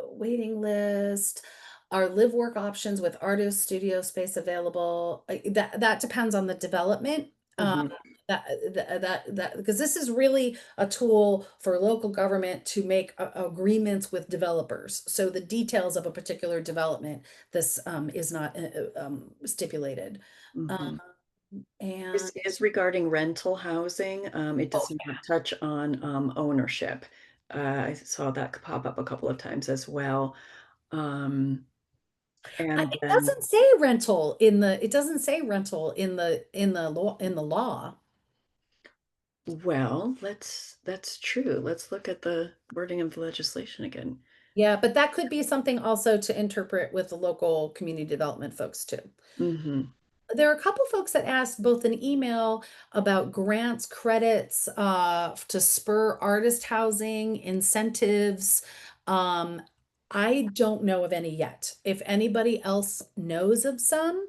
waiting list. Are live work options with artist studio space available? That depends on the development. Um, Mhm. that because this is really a tool for local government to make agreements with developers. So the details of a particular development, this is not stipulated. Um, Mhm. and This is regarding rental housing. It oh does not touch on ownership. I saw that pop up a couple of times as well. Um, and It then, doesn't say rental in the, it doesn't say rental in the law. well, that's true. Let's look at the wording of the legislation again. Yeah, but that could be something also to interpret with the local community development folks too. Hmm. There are a couple folks that asked both an email about grants, credits, to spur artist housing, incentives. Um, I don't know of any yet. If anybody else knows of some,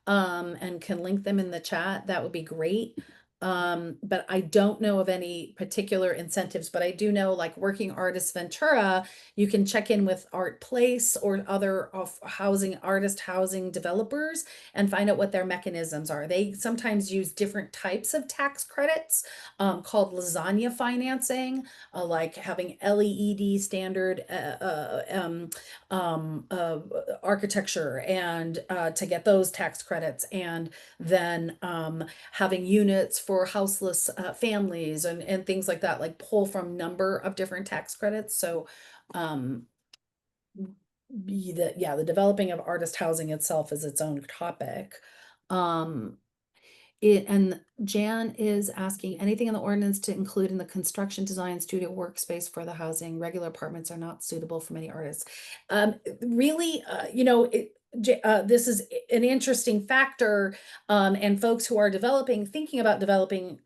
and can link them in the chat, that would be great. But I don't know of any particular incentives, but I do know like Working Artists Ventura, you can check in with Art Place or other of housing, artist housing developers and find out what their mechanisms are. They sometimes use different types of tax credits, called lasagna financing, like having LEED standard architecture and to get those tax credits, and then having units for houseless families and things like that, like pull from number of different tax credits. So um, the developing of artist housing itself is its own topic. Um, and Jan is asking anything in the ordinance to include in the construction design studio workspace for the housing. Regular apartments are not suitable for many artists. Really, this is an interesting factor, and folks who are thinking about developing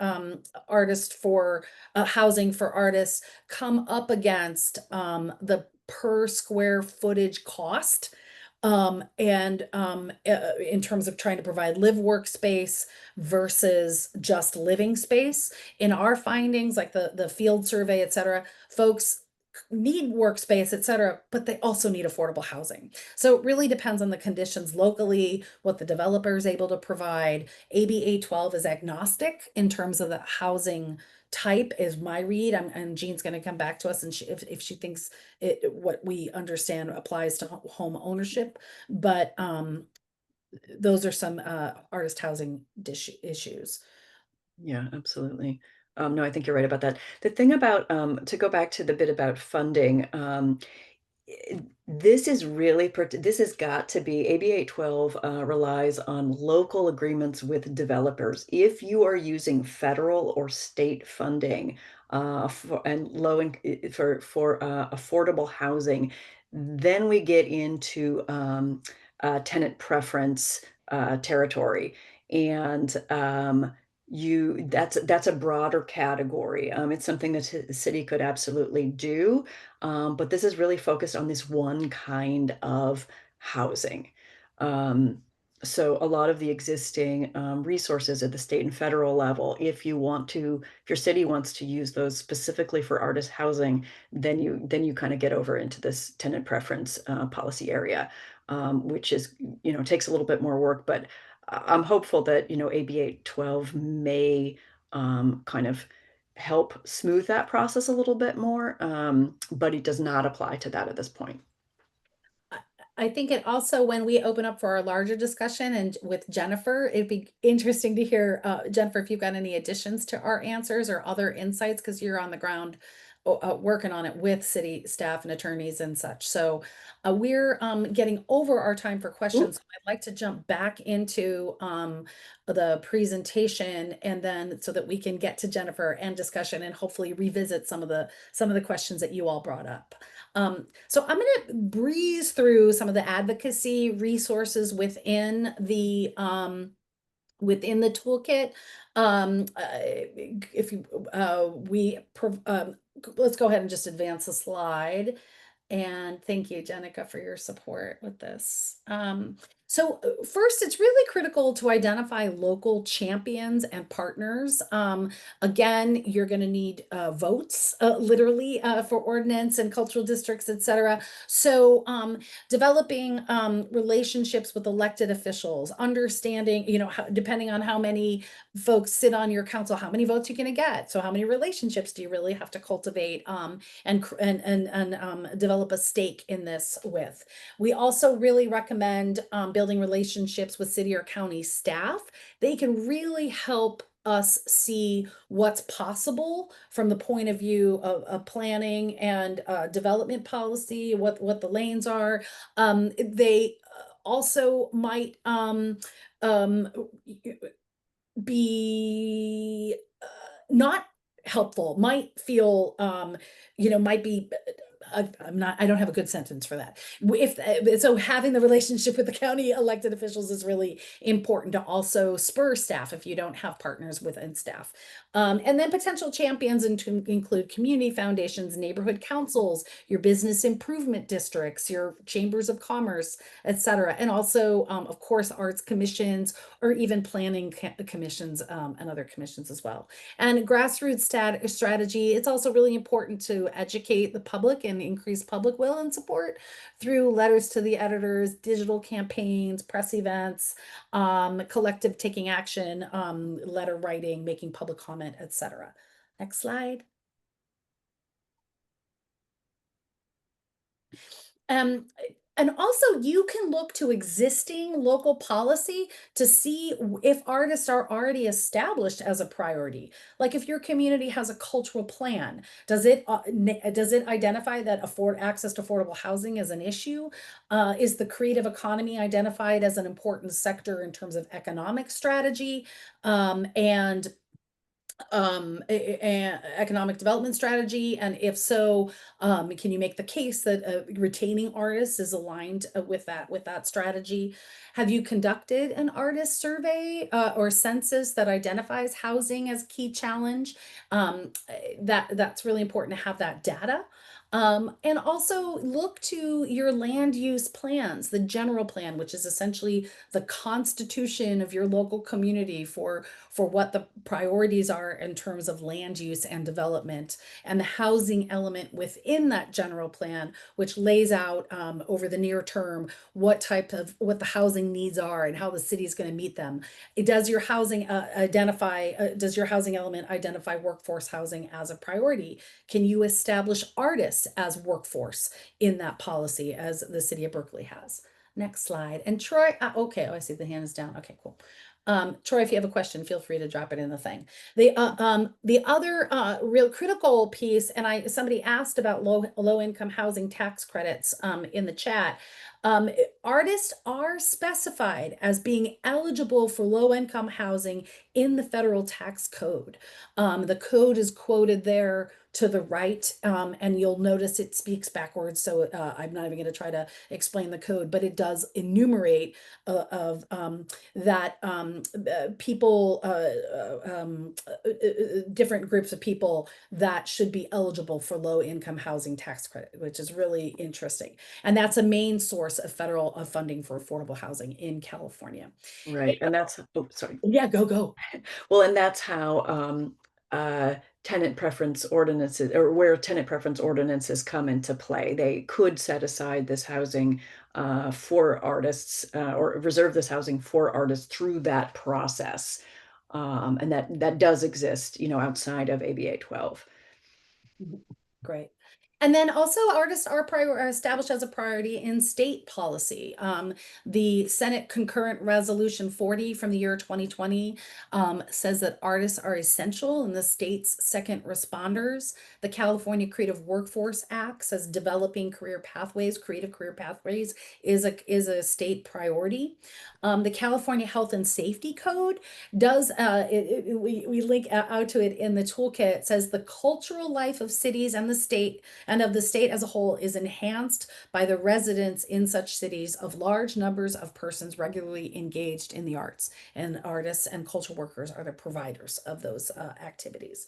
artists for housing for artists come up against the per square footage cost. In terms of trying to provide live workspace versus just living space. In our findings, like the field survey, et cetera, folks need workspace, et cetera, but they also need affordable housing. So it really depends on the conditions locally, what the developer is able to provide. ABA 12 is agnostic in terms of the housing type is my read. And Jean's going to come back to us and if she thinks what we understand applies to home ownership. But those are some artist housing issues. Yeah, absolutely. No, I think you're right about that. The thing about, to go back to the bit about funding, this is really, this has got to be, AB 812 relies on local agreements with developers. If you are using federal or state funding and for affordable housing, then we get into tenant preference territory. And that's a broader category. It's something that the city could absolutely do. But this is really focused on this one kind of housing. Um, so a lot of the existing resources at the state and federal level, if your city wants to use those specifically for artist housing, then you kind of get over into this tenant preference policy area, which is, takes a little bit more work, but I'm hopeful that, AB 812 may kind of help smooth that process a little bit more, but it does not apply to that at this point. I think it also, when we open up for our larger discussion and with Jennifer, it'd be interesting to hear, Jennifer, if you've got any additions to our answers or other insights, because you're on the ground working on it with city staff and attorneys and such. So we're getting over our time for Ooh. questions. So I'd like to jump back into the presentation, and then so that we can get to Jennifer and discussion and hopefully revisit some of the questions that you all brought up. So I'm going to breeze through some of the advocacy resources within the toolkit. If you let's go ahead and just advance the slide. And thank you, Jenica, for your support with this. So first, it's really critical to identify local champions and partners. Again, you're going to need votes, literally, for ordinance and cultural districts, etc. So developing relationships with elected officials, understanding, depending on how many folks sit on your council, how many votes you're going to get. So how many relationships do you really have to cultivate? And develop a stake in this with. We also really recommend building relationships with city or county staff. They can really help us see what's possible from the point of view of planning and development policy, what the lanes are. They also might be not helpful, might feel might be I don't have a good sentence for that. If so, having the relationship with the county elected officials is really important to also spur staff if you don't have partners within staff. And then potential champions include community foundations, neighborhood councils, your business improvement districts, your chambers of commerce, etc. And also, of course, arts commissions or even planning commissions and other commissions as well. And grassroots strategy, it's also really important to educate the public and increase public will and support through letters to the editors, digital campaigns, press events, collective taking action, letter writing, making public comment, etc. Next slide. Um, and also you can look to existing local policy to see if artists are already established as a priority. Like if your community has a cultural plan, does it identify that access to affordable housing is an issue? Is the creative economy identified as an important sector in terms of economic strategy? And economic development strategy? And if so, can you make the case that retaining artists is aligned with that strategy? Have you conducted an artist survey or census that identifies housing as a key challenge? That's really important to have that data. And also look to your land use plans, the general plan, which is essentially the constitution of your local community for what the priorities are in terms of land use and development, and the housing element within that general plan, which lays out over the near term what the housing needs are and how the city is going to meet them. Does your housing element identify workforce housing as a priority? Can you establish artists as workforce in that policy, as the city of Berkeley has? Next slide. And Troy, okay, I see the hand is down. Okay, cool. Troy, if you have a question, feel free to drop it in the thing. The other real critical piece, and somebody asked about low income housing tax credits in the chat. Artists are specified as being eligible for low income housing in the federal tax code. The code is quoted there to the right, and you'll notice it speaks backwards. So I'm not even going to try to explain the code, but it does enumerate that people, different groups of people that should be eligible for low income housing tax credit, which is really interesting. And that's a main source of federal funding for affordable housing in California. Right. And that's, oh, sorry. Yeah, go. Well, and that's how tenant preference ordinances, or where tenant preference ordinances come into play. They could set aside this housing for artists, or reserve this housing for artists through that process. And that does exist, outside of ABA 12. Great. And then also artists are established as a priority in state policy. The Senate Concurrent Resolution 40 from the year 2020 says that artists are essential in the state's second responders. The California Creative Workforce Act says developing creative career pathways is a state priority. The California Health and Safety Code does we link out to it in the toolkit. It says the cultural life of cities and the state and of the state as a whole is enhanced by the residents in such cities of large numbers of persons regularly engaged in the arts, and artists and cultural workers are the providers of those activities.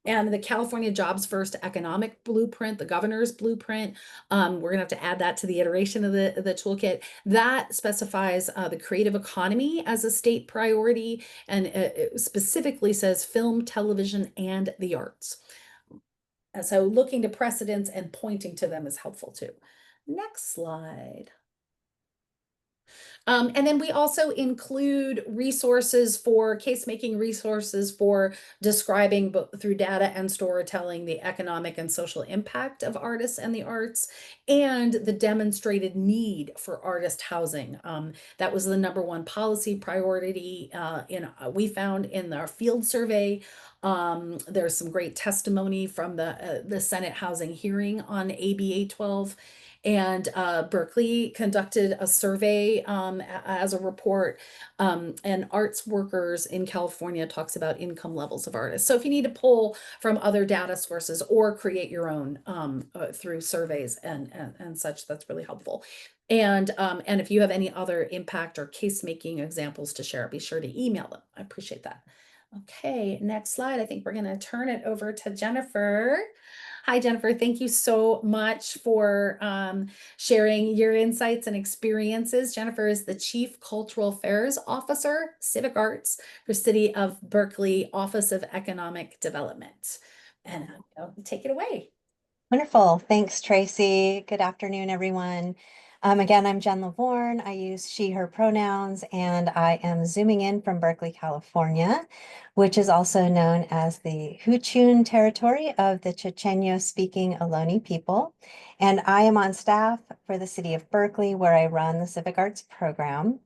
And the California Jobs First Economic Blueprint, the governor's blueprint, we're gonna have to add that to the iteration of the toolkit. That specifies the creative economy as a state priority, and it specifically says film, television, and the arts. And so looking to precedents and pointing to them is helpful too. Next slide. And then we also include resources for case-making resources for describing through data and storytelling the economic and social impact of artists and the arts, and the demonstrated need for artist housing. That was the #1 policy priority we found in our field survey. There's some great testimony from the Senate Housing hearing on ABA 12. And Berkeley conducted a survey as a report, and arts workers in California talks about income levels of artists. So if you need to pull from other data sources or create your own through surveys and such, that's really helpful. And if you have any other impact or case making examples to share, be sure to email them. I appreciate that. Okay, next slide. I think we're going to turn it over to Jennifer. Hi, Jennifer. Thank you so much for sharing your insights and experiences. Jennifer is the Chief Cultural Affairs Officer, Civic Arts for City of Berkeley Office of Economic Development. And take it away. Wonderful. Thanks, Tracy. Good afternoon, everyone. Again, I'm Jen Lavorne. I use she, her pronouns, and I am zooming in from Berkeley, California, which is also known as the Huchun territory of the Chochenyo-speaking Ohlone people. And I am on staff for the city of Berkeley, where I run the Civic Arts program.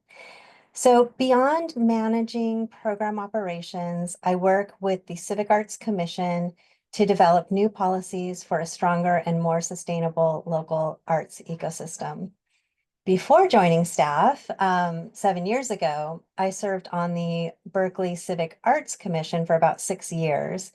So beyond managing program operations, I work with the Civic Arts Commission to develop new policies for a stronger and more sustainable local arts ecosystem. Before joining staff 7 years ago, I served on the Berkeley Civic Arts Commission for about 6 years.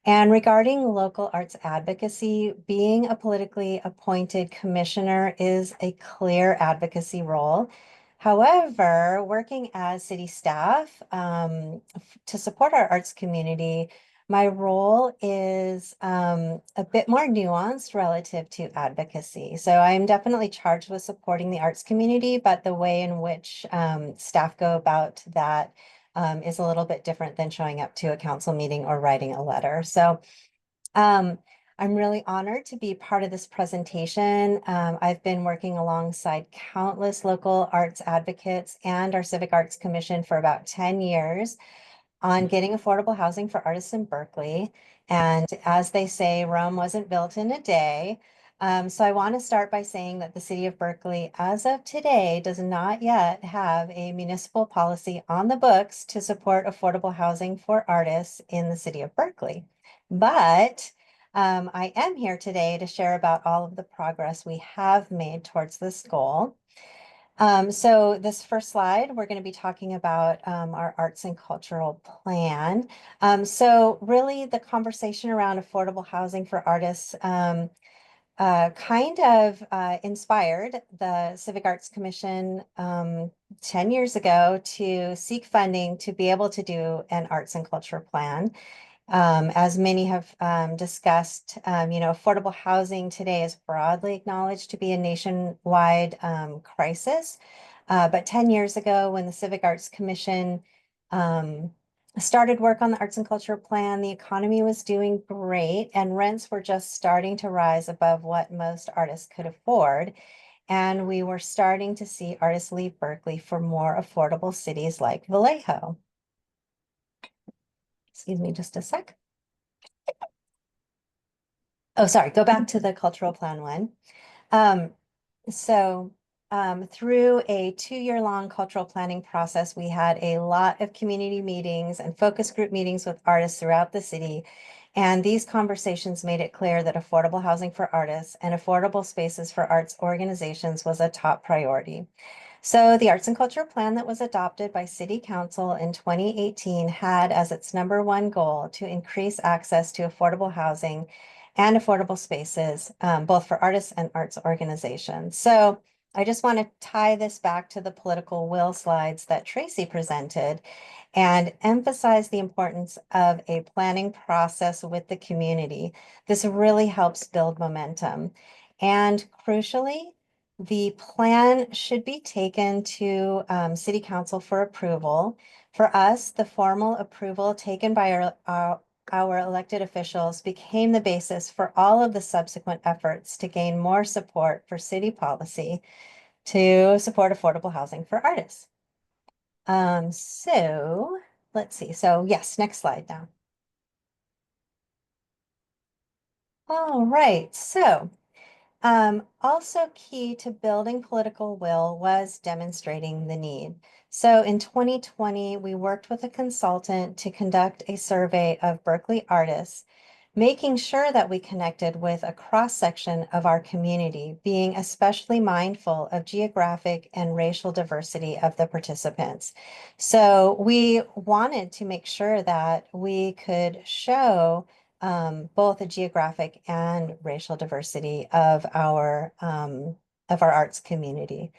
And regarding local arts advocacy, being a politically appointed commissioner is a clear advocacy role. However, working as city staff to support our arts community, my role is a bit more nuanced relative to advocacy. So I'm definitely charged with supporting the arts community, but the way in which staff go about that is a little bit different than showing up to a council meeting or writing a letter. So I'm really honored to be part of this presentation. I've been working alongside countless local arts advocates and our Civic Arts Commission for about 10 years on getting affordable housing for artists in Berkeley. And as they say, Rome wasn't built in a day. So I want to start by saying that the city of Berkeley, as of today, does not yet have a municipal policy on the books to support affordable housing for artists in the city of Berkeley. But I am here today to share about all of the progress we have made towards this goal. So this first slide, we're going to be talking about our arts and cultural plan. So really the conversation around affordable housing for artists kind of inspired the Civic Arts Commission 10 years ago to seek funding to be able to do an arts and culture plan. As many have discussed, affordable housing today is broadly acknowledged to be a nationwide crisis. But 10 years ago, when the Civic Arts Commission started work on the arts and culture plan, the economy was doing great and rents were just starting to rise above what most artists could afford. And we were starting to see artists leave Berkeley for more affordable cities like Vallejo. Excuse me just a sec. Oh, sorry, go back to the cultural plan one. Um, so through a 2-year-long cultural planning process, we had a lot of community meetings and focus group meetings with artists throughout the city. And these conversations made it clear that affordable housing for artists and affordable spaces for arts organizations was a top priority. So the Arts and Culture Plan that was adopted by City Council in 2018 had as its #1 goal to increase access to affordable housing and affordable spaces, both for artists and arts organizations. So I just want to tie this back to the political will slides that Tracy presented and emphasize the importance of a planning process with the community. This really helps build momentum. And crucially, the plan should be taken to City Council for approval. For us, the formal approval taken by our elected officials became the basis for all of the subsequent efforts to gain more support for city policy to support affordable housing for artists. So let's see. So yes, next slide now. All right. So also key to building political will was demonstrating the need. So in 2020, we worked with a consultant to conduct a survey of Berkeley artists, making sure that we connected with a cross-section of our community, being especially mindful of geographic and racial diversity of the participants. So we wanted to make sure that we could show both a geographic and racial diversity of our arts community.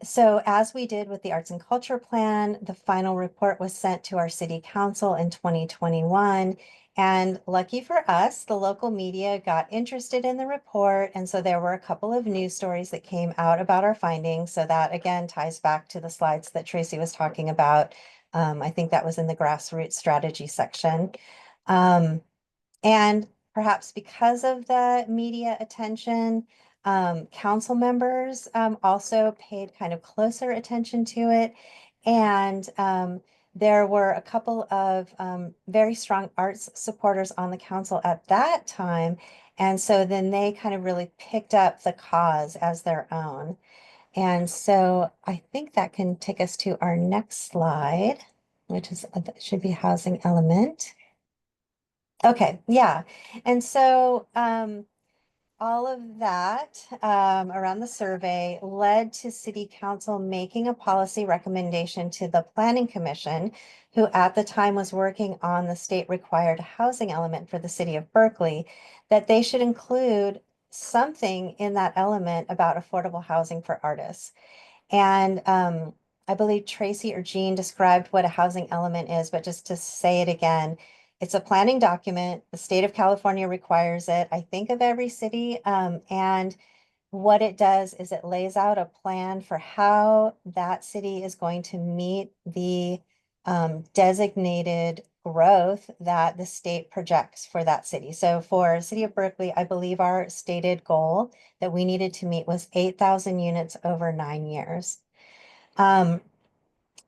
So as we did with the Arts and Culture Plan, the final report was sent to our city council in 2021. And lucky for us, the local media got interested in the report. And so there were a couple of news stories that came out about our findings. So that again ties back to the slides that Tracy was talking about. I think that was in the grassroots strategy section. And perhaps because of the media attention, council members also paid kind of closer attention to it. And there were a couple of very strong arts supporters on the council at that time. And so then they kind of really picked up the cause as their own. And so I think that can take us to our next slide, which is should be housing element. Okay, yeah. And so all of that around the survey led to City Council making a policy recommendation to the Planning Commission, who at the time was working on the state required housing element for the city of Berkeley, that they should include something in that element about affordable housing for artists. And I believe Tracy or Jean described what a housing element is, but just to say it again, it's a planning document. The state of California requires it, I think, of every city. And what it does is it lays out a plan for how that city is going to meet the designated growth that the state projects for that city. So for City of Berkeley, I believe our stated goal that we needed to meet was 8,000 units over 9 years.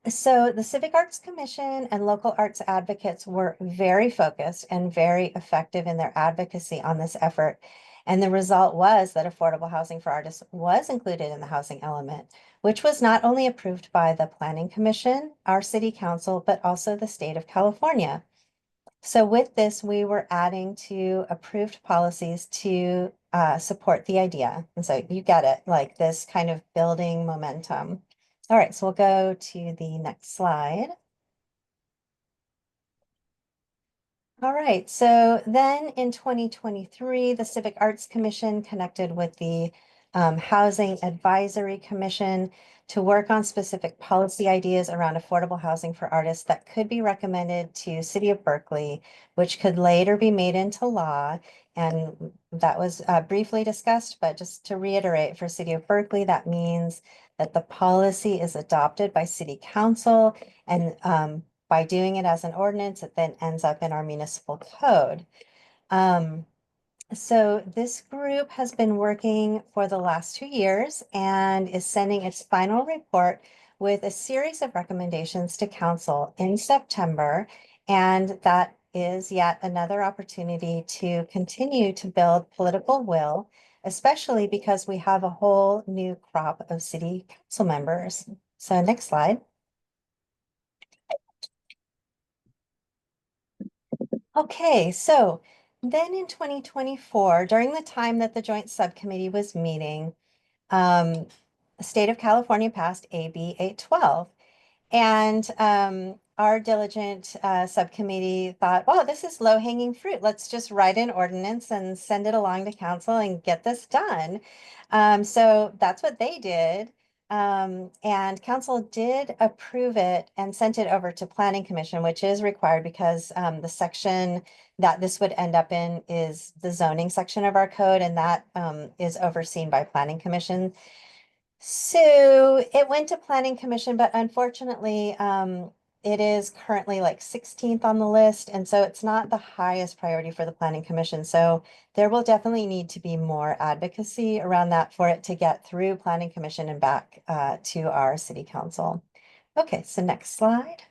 So the Civic Arts Commission and local arts advocates were very focused and very effective in their advocacy on this effort. And the result was that affordable housing for artists was included in the housing element, which was not only approved by the Planning Commission, our city council, but also the state of California. So with this, we were adding to approved policies to support the idea. And so you get it, like this kind of building momentum. All right, so we'll go to the next slide. All right, so then in 2023, the Civic Arts Commission connected with the Housing Advisory Commission to work on specific policy ideas around affordable housing for artists that could be recommended to City of Berkeley, which could later be made into law. And that was briefly discussed, but just to reiterate, for City of Berkeley, that means that the policy is adopted by City Council, and by doing it as an ordinance, it then ends up in our municipal code. So this group has been working for the last 2 years and is sending its final report, with a series of recommendations to council in September. And that is yet another opportunity to continue to build political will, especially because we have a whole new crop of city council members. So next slide. Okay, so then in 2024, during the time that the Joint Subcommittee was meeting, the state of California passed AB 812. And our diligent subcommittee thought, wow, this is low-hanging fruit. Let's just write an ordinance and send it along to council and get this done. So that's what they did. And council did approve it and sent it over to Planning Commission, which is required because the section that this would end up in is the zoning section of our code, and that is overseen by Planning Commission. So it went to Planning Commission, but unfortunately, it is currently like 16th on the list, and so it's not the highest priority for the Planning Commission. So there will definitely need to be more advocacy around that for it to get through Planning Commission and back to our City Council. Okay, so next slide.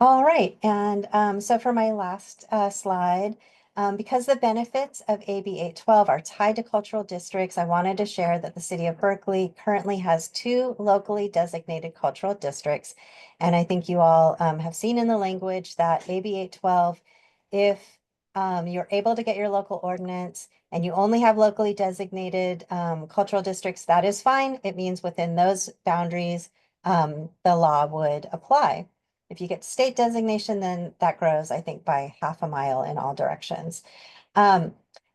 All right, and so for my last slide, because the benefits of AB 812 are tied to cultural districts, I wanted to share that the city of Berkeley currently has 2 locally designated cultural districts. And I think you all have seen in the language that AB 812, if you're able to get your local ordinance and you only have locally designated cultural districts, that is fine. It means within those boundaries, the law would apply. If you get state designation, then that grows, I think, by half a mile in all directions.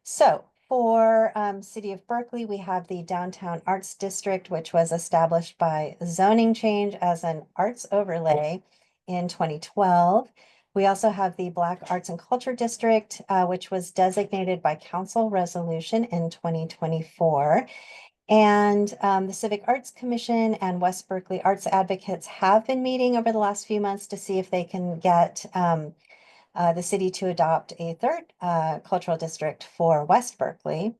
So for City of Berkeley, we have the Downtown Arts District, which was established by zoning change as an arts overlay in 2012. We also have the Black Arts and Culture District, which was designated by council resolution in 2024. And the Civic Arts Commission and West Berkeley Arts Advocates have been meeting over the last few months to see if they can get the city to adopt a third cultural district for West Berkeley.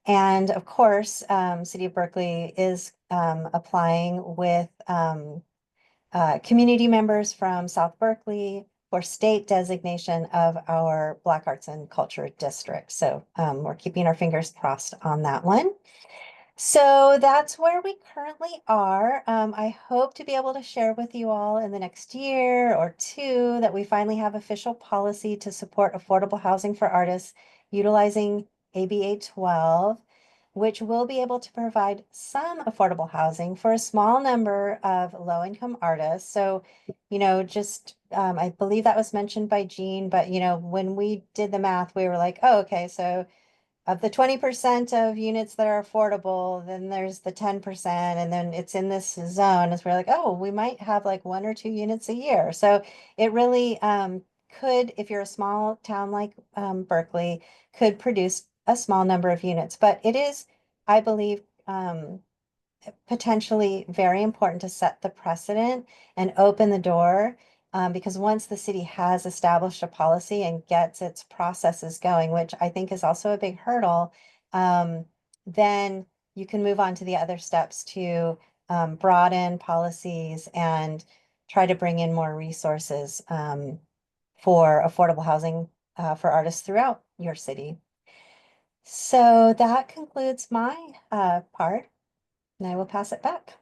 And of course, City of Berkeley is applying with community members from South Berkeley for state designation of our Black Arts and Culture District. So we're keeping our fingers crossed on that one. So that's where we currently are. I hope to be able to share with you all in the next year or two that we finally have official policy to support affordable housing for artists utilizing AB 812, which will be able to provide some affordable housing for a small number of low-income artists. So, just I believe that was mentioned by Jean, but when we did the math, we were like, oh, okay, so of the 20% of units that are affordable, then there's the 10%, and then it's in this zone. As we're like, oh, we might have like 1 or 2 units a year. So it really could, if you're a small town like Berkeley, could produce a small number of units. But it is, I believe, potentially very important to set the precedent and open the door, because once the city has established a policy and gets its processes going, which I think is also a big hurdle, then you can move on to the other steps to broaden policies and try to bring in more resources for affordable housing for artists throughout your city. So that concludes my part. And I will pass it back.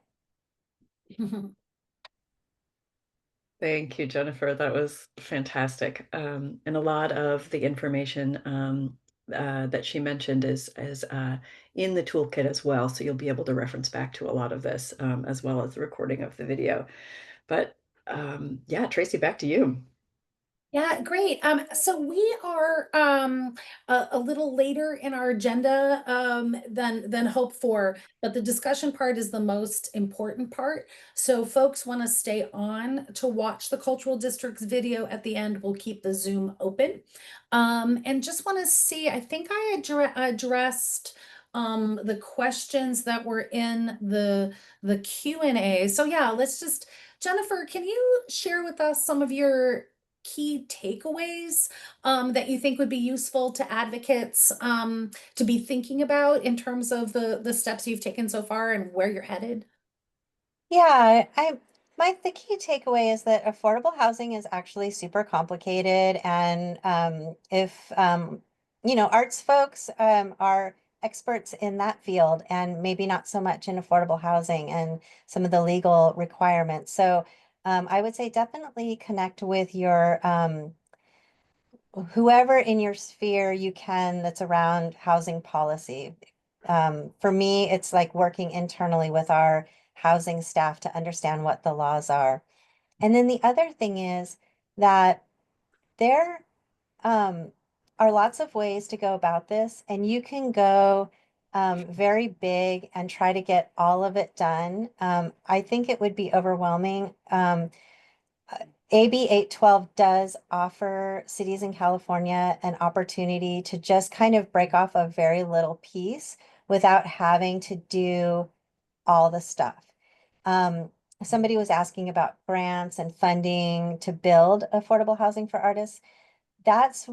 Thank you, Jennifer. That was fantastic. And a lot of the information that she mentioned is in the toolkit as well. So you'll be able to reference back to a lot of this as well as the recording of the video. But yeah, Tracy, back to you. Yeah, great. So we are a little later in our agenda than hoped for, but the discussion part is the most important part. So folks want to stay on to watch the Cultural Districts video at the end. We'll keep the Zoom open. And just want to see, I think I addressed the questions that were in the Q&A. So yeah, let's just, Jennifer, can you share with us some of your key takeaways that you think would be useful to advocates to be thinking about in terms of the steps you've taken so far and where you're headed? Yeah, the key takeaway is that affordable housing is actually super complicated. And if arts folks are experts in that field and maybe not so much in affordable housing and some of the legal requirements. So I would say definitely connect with your whoever in your sphere you can that's around housing policy. For me, it's like working internally with our housing staff to understand what the laws are. And then the other thing is that there are lots of ways to go about this, and you can go very big and try to get all of it done. I think it would be overwhelming. AB 812 does offer cities in California an opportunity to just kind of break off a very little piece without having to do all the stuff. Um, Somebody was asking about grants and funding to build affordable housing for artists. That's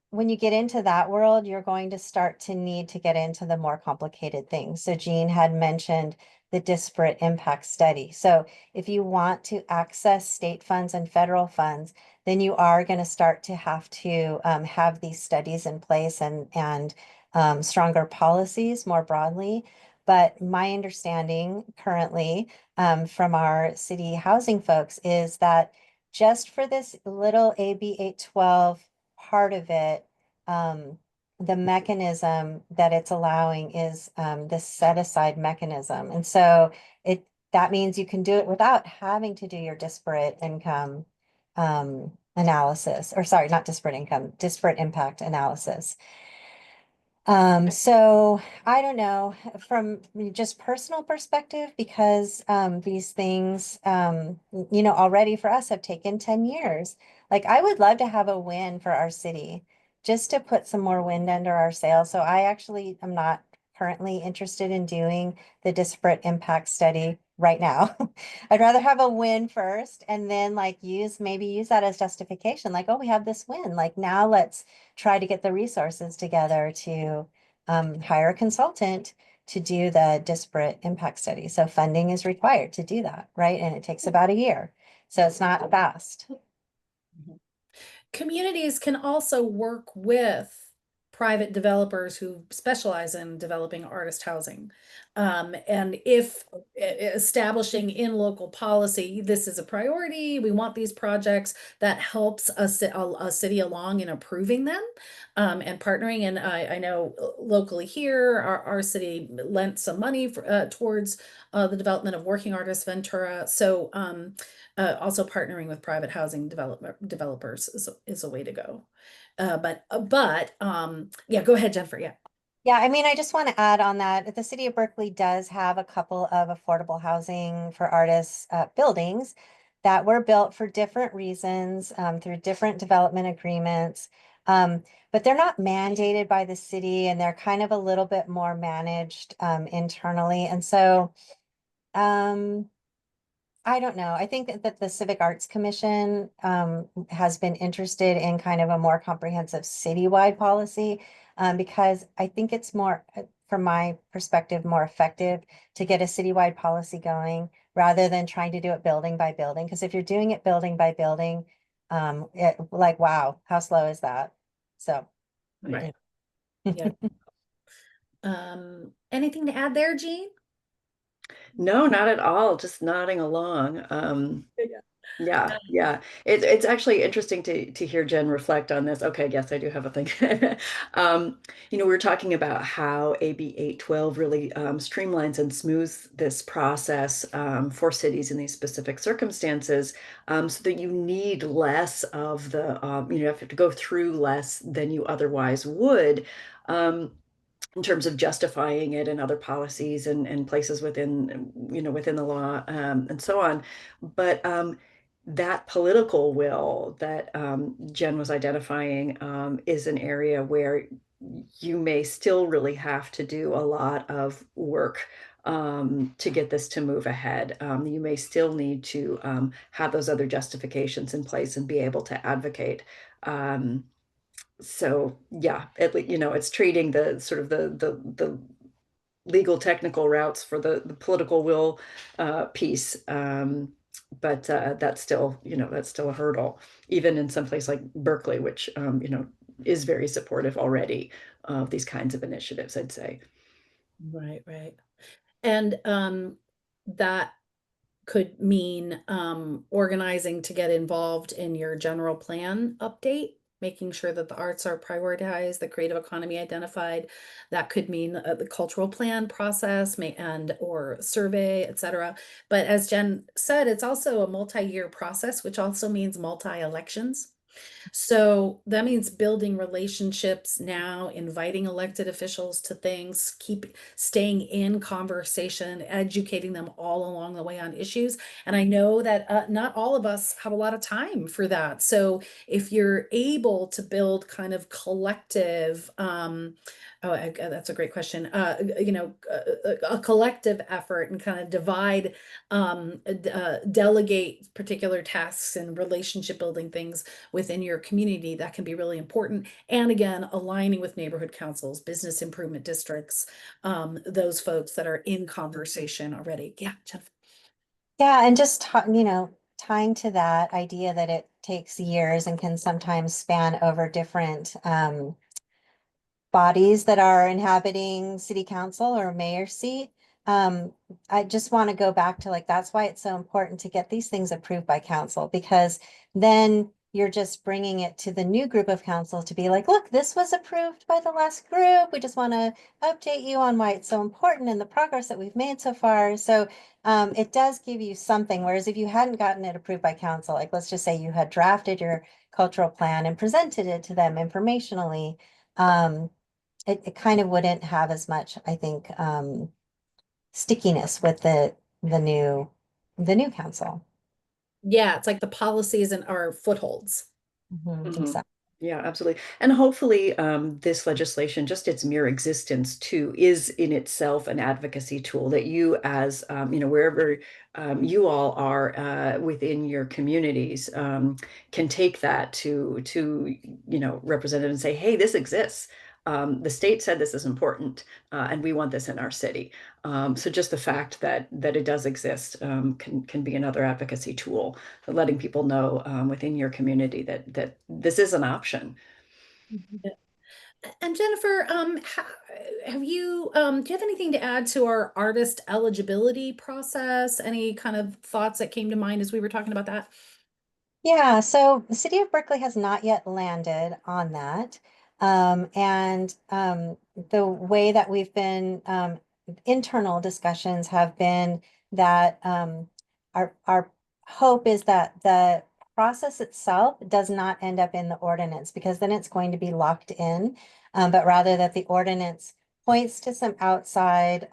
when you get into that world, you're going to start to need to get into the more complicated things. So Jean had mentioned the disparate impact study. So if you want to access state funds and federal funds, then you are going to start to have these studies in place and stronger policies more broadly. But my understanding currently from our city housing folks is that just for this little AB 812 part of it, the mechanism that it's allowing is this set aside mechanism. And so that means you can do it without having to do your disparate income analysis, or sorry, not disparate income, disparate impact analysis. So I don't know from just personal perspective, because these things, already for us have taken 10 years. Like I would love to have a win for our city just to put some more wind under our sails. So I actually am not currently interested in doing the disparate impact study right now. I'd rather have a win first and then like maybe use that as justification. Like, oh, we have this win. Like now let's try to get the resources together to hire a consultant to do the disparate impact study. So funding is required to do that, right? And it takes about a year. So it's not fast. Communities can also work with private developers who specialize in developing artist housing. And if establishing in local policy, this is a priority, we want these projects, that helps a city along in approving them and partnering. And I know locally here, our city lent some money towards the development of Working Artists Ventura. So also partnering with private housing developers is a way to go. Yeah, go ahead, Jennifer. Yeah. Yeah, I mean, I just want to add on that the city of Berkeley does have a couple of affordable housing for artists buildings that were built for different reasons through different development agreements. But they're not mandated by the city, and they're kind of a little bit more managed internally. And so I don't know. I think that the Civic Arts Commission has been interested in kind of a more comprehensive citywide policy because I think it's more, from my perspective, more effective to get a citywide policy going rather than trying to do it building by building. Because if you're doing it building by building, like, wow, how slow is that? So, Right. Yeah. Anything to add there, Jean? No, not at all. Just nodding along. Yeah. Yeah. It's actually interesting to hear Jen reflect on this. Okay, yes, I do have a thing. We were talking about how AB 812 really streamlines and smooths this process for cities in these specific circumstances, so that you need less of you have to go through less than you otherwise would. In terms of justifying it and other policies and places within the law and so on. But that political will that Jen was identifying is an area where you may still really have to do a lot of work to get this to move ahead. You may still need to have those other justifications in place and be able to advocate. So yeah, it's treating the sort of the legal technical routes for the political will piece. But that's still, that's still a hurdle, even in some place like Berkeley, which, is very supportive already of these kinds of initiatives, I'd say. Right, right. And that could mean organizing to get involved in your general plan update, making sure that the arts are prioritized, the creative economy identified. That could mean the cultural plan process and or survey, etc. But as Jen said, it's also a multi-year process, which also means multi-elections. So that means building relationships now, inviting elected officials to things, keep staying in conversation, educating them all along the way on issues. And I know that not all of us have a lot of time for that. So if you're able to build kind of collective, that's a great question. A collective effort and kind of divide, delegate particular tasks and relationship building things within your community, that can be really important. And again, aligning with neighborhood councils, business improvement districts, those folks that are in conversation already. Yeah, Jennifer. Yeah, and just tying to that idea that it takes years and can sometimes span over different bodies that are inhabiting city council or mayor seat. Um, I just want to go back to like, that's why it's so important to get these things approved by council, because then you're just bringing it to the new group of council to be like, look, this was approved by the last group. We just want to update you on why it's so important and the progress that we've made so far. So it does give you something. Whereas if you hadn't gotten it approved by council, like let's just say you had drafted your cultural plan and presented it to them informationally, it kind of wouldn't have as much, I think, stickiness with the new council. Yeah, it's like the policies and our footholds. Exactly. Yeah, absolutely. And hopefully, this legislation, just its mere existence too, is in itself an advocacy tool that you, as wherever you all are within your communities, can take that to represent it and say, hey, this exists. The state said this is important, and we want this in our city. So just the fact that it does exist can be another advocacy tool, letting people know within your community that this is an option. Yeah. And Jennifer, have you do you have anything to add to our artist eligibility process? Any kind of thoughts that came to mind as we were talking about that? Yeah, so the city of Berkeley has not yet landed on that. And the way that we've been, internal discussions have been that our hope is that the process itself does not end up in the ordinance, because then it's going to be locked in, but rather that the ordinance points to some outside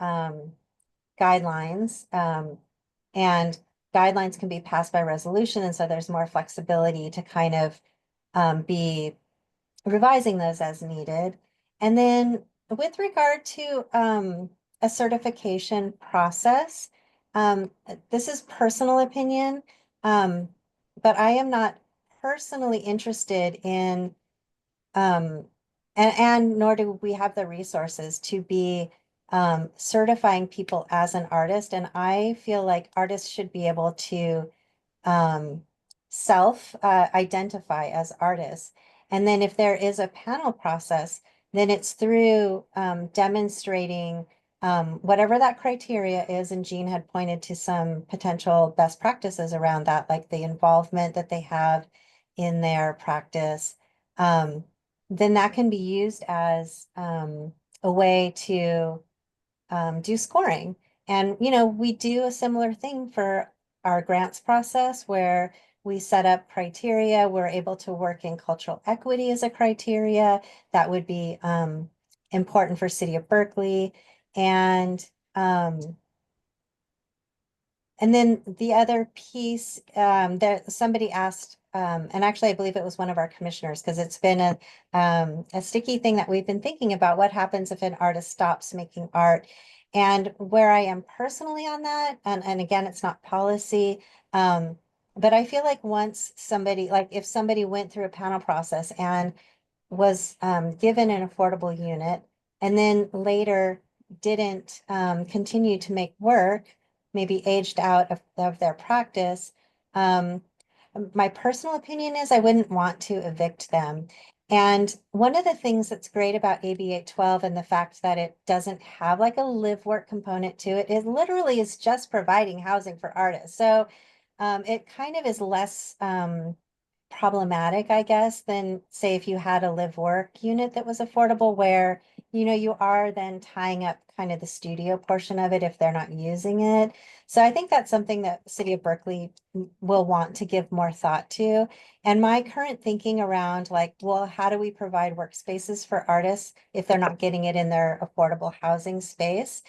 guidelines, and guidelines can be passed by resolution. And so there's more flexibility to kind of be revising those as needed. And then with regard to a certification process, this is personal opinion, but I am not personally interested in um, and nor do we have the resources to be certifying people as an artist. And I feel like artists should be able to self identify as artists. And then if there is a panel process, then it's through demonstrating whatever that criteria is. And Jean had pointed to some potential best practices around that, like the involvement that they have in their practice. Then that can be used as a way to do scoring. And, we do a similar thing for our grants process where we set up criteria. We're able to work in cultural equity as a criteria that would be important for City of Berkeley. And then the other piece that somebody asked, and actually I believe it was one of our commissioners, because it's been a sticky thing that we've been thinking about. What happens if an artist stops making art? And where I am personally on that, and again, it's not policy, but I feel like once somebody, like if somebody went through a panel process and was given an affordable unit and then later didn't continue to make work, maybe aged out of their practice. Um, my personal opinion is I wouldn't want to evict them. And one of the things that's great about AB 812 and the fact that it doesn't have like a live work component to it, it literally is just providing housing for artists. So it kind of is less problematic, I guess, than say if you had a live work unit that was affordable where, you are then tying up kind of the studio portion of it if they're not using it. So I think that's something that City of Berkeley will want to give more thought to. And my current thinking around like, well, how do we provide workspaces for artists if they're not getting it in their affordable housing space?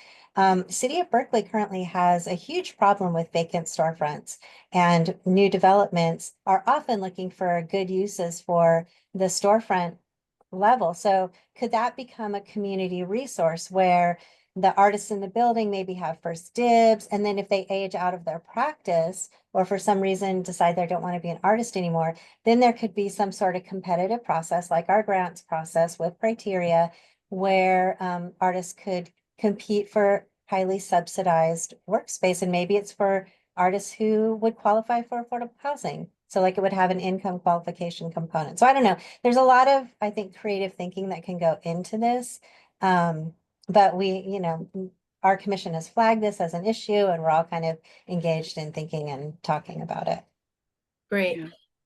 City of Berkeley currently has a huge problem with vacant storefronts. And new developments are often looking for good uses for the storefront level. So could that become a community resource where the artists in the building maybe have first dibs, and then if they age out of their practice or for some reason decide they don't want to be an artist anymore, then there could be some sort of competitive process like our grants process with criteria where artists could compete for highly subsidized workspace. And maybe it's for artists who would qualify for affordable housing. So like it would have an income qualification component. So I don't know. There's a lot of, I think, creative thinking that can go into this. But our commission has flagged this as an issue and we're all kind of engaged in thinking and talking about it. Great.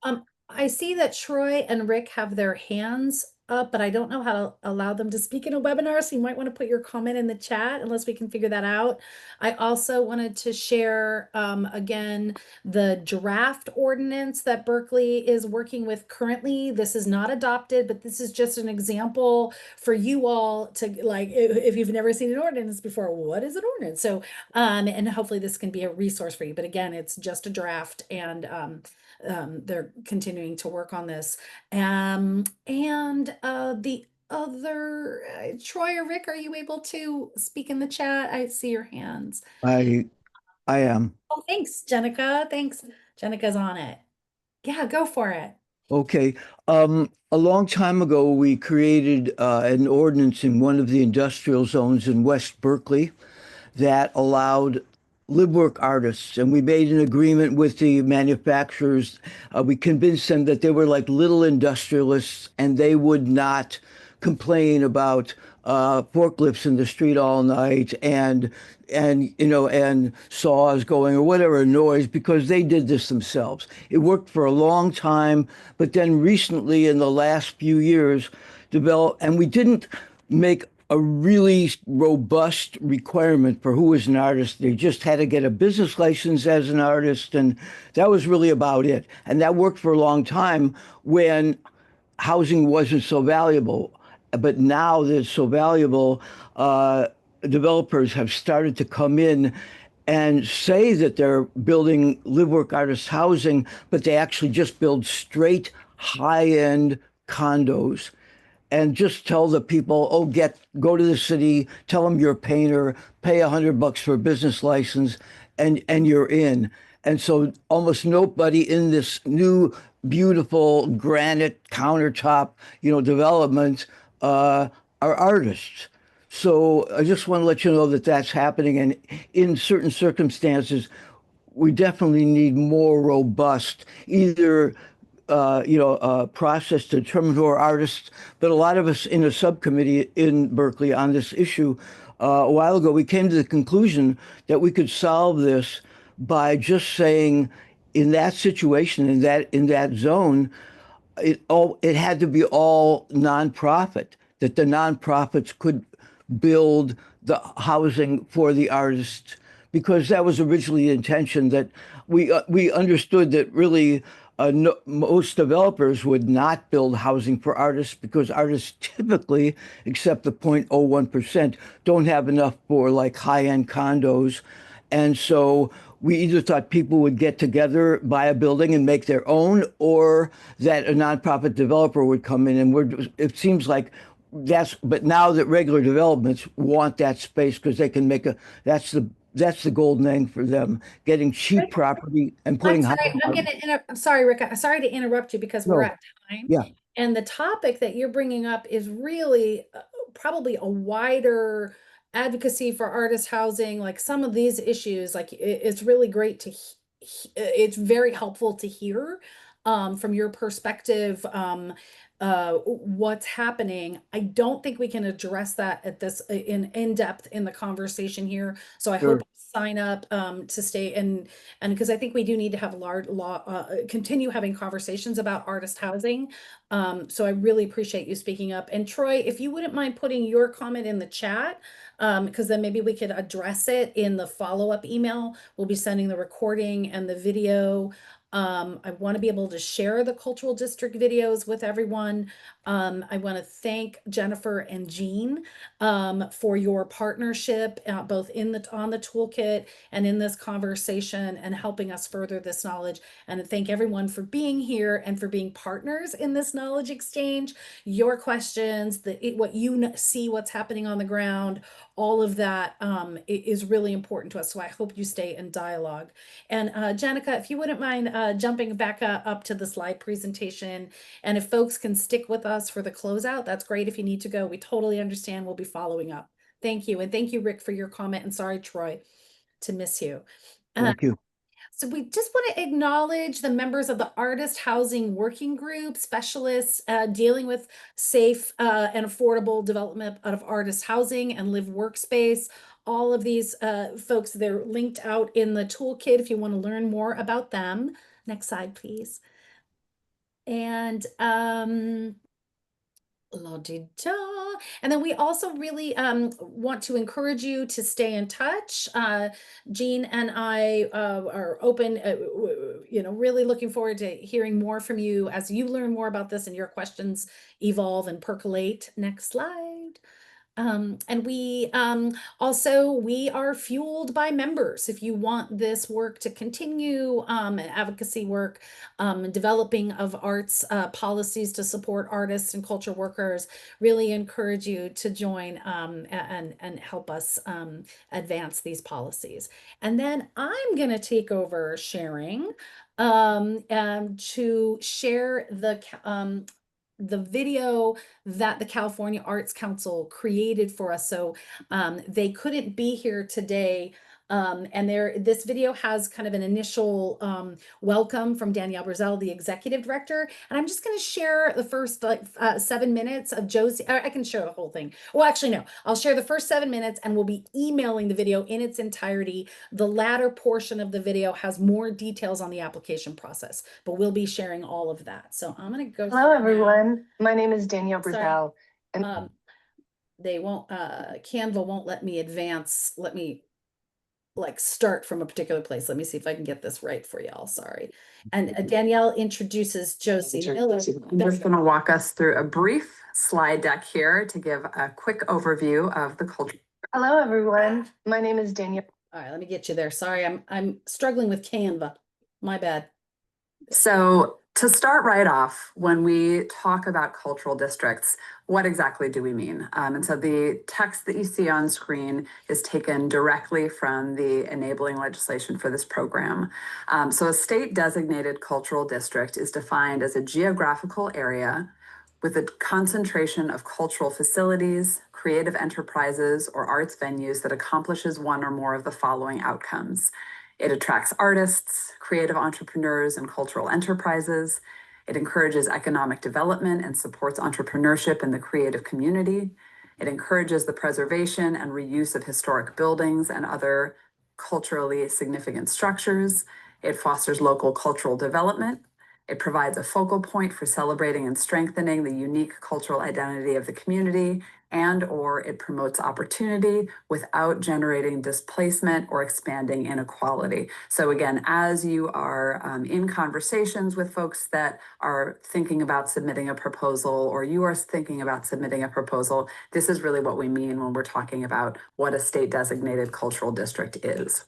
Yeah. I see that Troy and Rick have their hands up, but I don't know how to allow them to speak in a webinar. So you might want to put your comment in the chat unless we can figure that out. I also wanted to share again the draft ordinance that Berkeley is working with currently. This is not adopted, but this is just an example for you all to like, if you've never seen an ordinance before, what is an ordinance? So, and hopefully this can be a resource for you. But again, it's just a draft and they're continuing to work on this. And the other, Troy or Rick, are you able to speak in the chat? I see your hands. I I am. Oh, thanks, Jenica. Thanks. Jenica's on it. Yeah, go for it. Okay. A long time ago, we created an ordinance in one of the industrial zones in West Berkeley that allowed live work artists, and we made an agreement with the manufacturers. We convinced them that they were like little industrialists, and they would not complain about forklifts in the street all night and saws going or whatever noise because they did this themselves. It worked for a long time, but then recently in the last few years developed, and we didn't make a really robust requirement for who was an artist. They just had to get a business license as an artist, and that was really about it. And that worked for a long time when housing wasn't so valuable. But now that it's so valuable, developers have started to come in and say that they're building live work artist housing, but they actually just build straight high-end condos and just tell the people, oh, go to the city, tell them you're a painter, pay $100 for a business license, and you're in. And so almost nobody in this new beautiful granite countertop, development are artists. So I just want to let you know that that's happening. And in certain circumstances, we definitely need more robust, either process to determine who are artists. But a lot of us in a subcommittee in Berkeley on this issue a while ago, we came to the conclusion that we could solve this by just saying, in that situation, in that zone, it had to be all nonprofit, that the nonprofits could build the housing for the artists, because that was originally the intention. That we understood that really most developers would not build housing for artists because artists typically, except the 0.01%, don't have enough for like high-end condos. And so we either thought people would get together, buy a building and make their own, or that a nonprofit developer would come in. And it seems like but now that regular developments want that space because they can make that's the golden egg for them, getting cheap property and I'm putting high. sorry, I'm sorry, Rick. I'm sorry to interrupt you because we're No, at time. yeah, And the topic that you're bringing up is really probably a wider advocacy for artist housing. Like some of these issues, like it's really great to, it's very helpful to hear from your perspective what's happening. I don't think we can address that at this in depth in the conversation here. So I hope sure. you sign up to stay and because I think we do need to have continue having conversations about artist housing. So I really appreciate you speaking up. And Troy, if you wouldn't mind putting your comment in the chat, because then maybe we could address it in the follow-up email. We'll be sending the recording and the video. I want to be able to share the cultural district videos with everyone. I want to thank Jennifer and Jean for your partnership, both on the toolkit and in this conversation and helping us further this knowledge. And thank everyone for being here and for being partners in this knowledge exchange. Your questions, what you see, what's happening on the ground, all of that is really important to us. So I hope you stay in dialogue. And Janica, if you wouldn't mind jumping back up to the slide presentation, and if folks can stick with us for the closeout, that's great. If you need to go, we totally understand. We'll be following up. Thank you. And thank you, Rick, for your comment. And sorry, Troy, to miss you. Thank you. So we just want to acknowledge the members of the Artist Housing Working Group, specialists dealing with safe and affordable development of artist housing and live workspace. All of these folks, they're linked out in the toolkit if you want to learn more about them. Next slide, please. And la-di-da. And then we also really want to encourage you to stay in touch. Jean and I are open, really looking forward to hearing more from you as you learn more about this and your questions evolve and percolate. Next slide. And we are fueled by members. If you want this work to continue, advocacy work, developing of arts policies to support artists and culture workers, really encourage you to join and help us advance these policies. And then I'm going to take over sharing to share the video that the California Arts Council created for us. So they couldn't be here today. And this video has kind of an initial welcome from Danielle Brazel, the executive director. And I'm just going to share the first 7 minutes of Josie. I can share the whole thing. Well, actually, no, I'll share the first 7 minutes and we'll be emailing the video in its entirety. The latter portion of the video has more details on the application process, but we'll be sharing all of that. So I'm going to go. Hello, everyone. My name is Danielle Brazel. And they won't, Canva won't let me advance. Let me start from a particular place. Let me see if I can get this right for y'all. Sorry. And Danielle introduces Josie Miller. I'm just going to walk us through a brief slide deck here to give a quick overview of the culture. Hello, everyone. My name is Danielle. All right, let me get you there. Sorry, I'm struggling with Canva. My bad. So to start right off, when we talk about cultural districts, what exactly do we mean? And so the text that you see on screen is taken directly from the enabling legislation for this program. So a state designated cultural district is defined as a geographical area with a concentration of cultural facilities, creative enterprises, or arts venues that accomplishes one or more of the following outcomes. It attracts artists, creative entrepreneurs, and cultural enterprises. It encourages economic development and supports entrepreneurship in the creative community. It encourages the preservation and reuse of historic buildings and other culturally significant structures. It fosters local cultural development. It provides a focal point for celebrating and strengthening the unique cultural identity of the community, and/or it promotes opportunity without generating displacement or expanding inequality. So again, as you are in conversations with folks that are thinking about submitting a proposal, or you are thinking about submitting a proposal, this is really what we mean when we're talking about what a state designated cultural district is.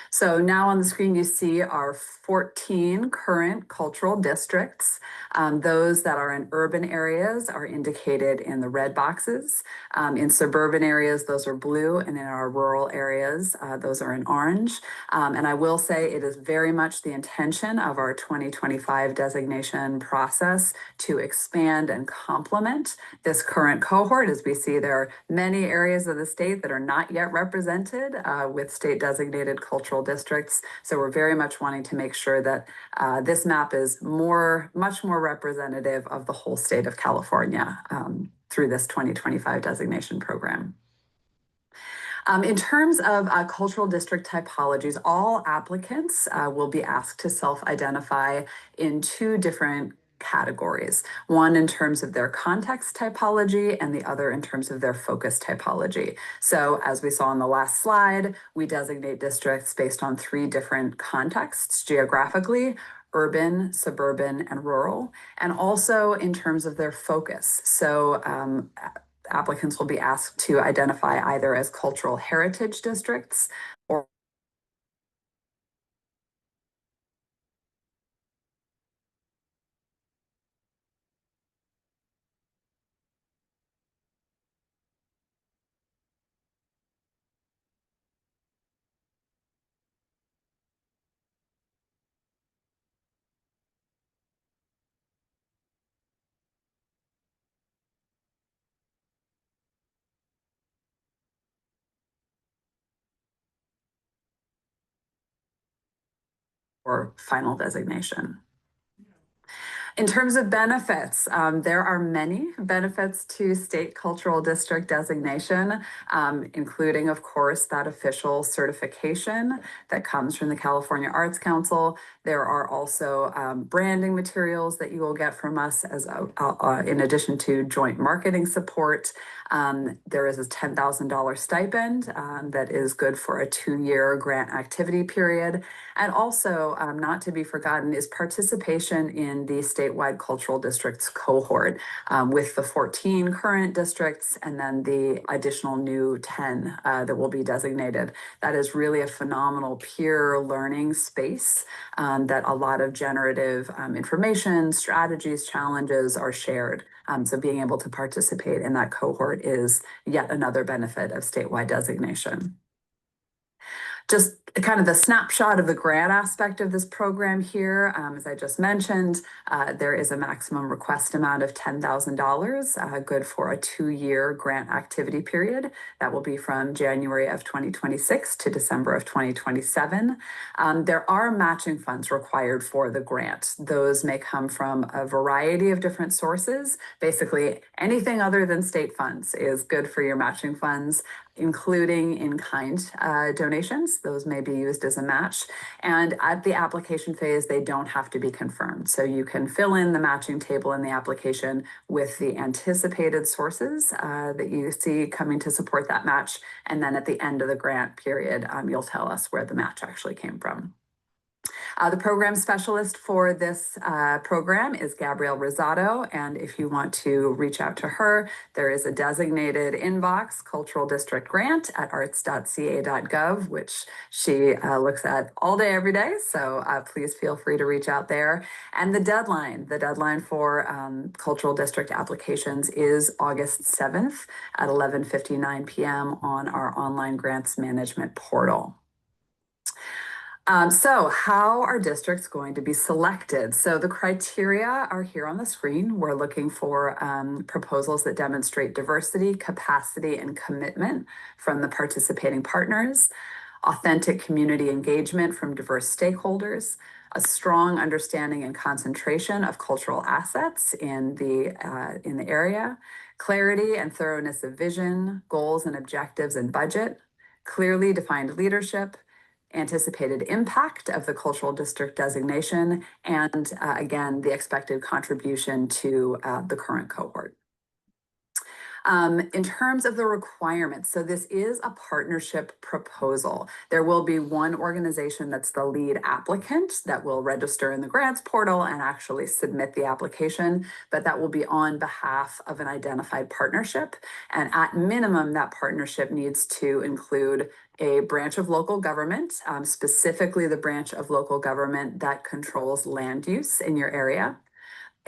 So now on the screen, you see our 14 current cultural districts. Those that are in urban areas are indicated in the red boxes. In suburban areas, those are blue, and in our rural areas, those are in orange. And I will say it is very much the intention of our 2025 designation process to expand and complement this current cohort. As we see, there are many areas of the state that are not yet represented with state designated cultural districts. So we're very much wanting to make sure that this map is much more representative of the whole state of California through this 2025 designation program. In terms of cultural district typologies, all applicants will be asked to self-identify in two different categories, one in terms of their context typology and the other in terms of their focus typology. So as we saw on the last slide, we designate districts based on three different contexts geographically: urban, suburban, and rural, and also in terms of their focus. So applicants will be asked to identify either as cultural heritage districts or final designation. In terms of benefits, there are many benefits to state cultural district designation, including, of course, that official certification that comes from the California Arts Council. There are also branding materials that you will get from us as in addition to joint marketing support. There is a $10,000 stipend that is good for a 2-year grant activity period. And also, not to be forgotten, is participation in the statewide cultural districts cohort with the 14 current districts and then the additional new 10 that will be designated. That is really a phenomenal peer learning space that a lot of generative information, strategies, challenges are shared. So being able to participate in that cohort is yet another benefit of statewide designation. Just kind of the snapshot of the grant aspect of this program here. As I just mentioned, there is a maximum request amount of $10,000, good for a 2-year grant activity period. That will be from January of 2026 to December of 2027. There are matching funds required for the grant. Those may come from a variety of different sources. Basically, anything other than state funds is good for your matching funds, including in-kind donations. Those may be used as a match. And at the application phase, they don't have to be confirmed. So you can fill in the matching table in the application with the anticipated sources that you see coming to support that match. And then at the end of the grant period, you'll tell us where the match actually came from. The program specialist for this program is Gabrielle Rosado, and if you want to reach out to her, there is a designated inbox, Cultural District Grant at arts.ca.gov, which she looks at all day, every day, so please feel free to reach out there. And the deadline for Cultural District applications is August 7th at 11:59 p.m. on our online grants management portal. So how are districts going to be selected? So the criteria are here on the screen. We're looking for proposals that demonstrate diversity, capacity, and commitment from the participating partners, authentic community engagement from diverse stakeholders, a strong understanding and concentration of cultural assets in the area, clarity and thoroughness of vision, goals and objectives and budget, clearly defined leadership, anticipated impact of the cultural district designation, and again, the expected contribution to the current cohort. In terms of the requirements, so this is a partnership proposal. There will be one organization that's the lead applicant that will register in the grants portal and actually submit the application, but that will be on behalf of an identified partnership. And at minimum, that partnership needs to include a branch of local government, specifically the branch of local government that controls land use in your area,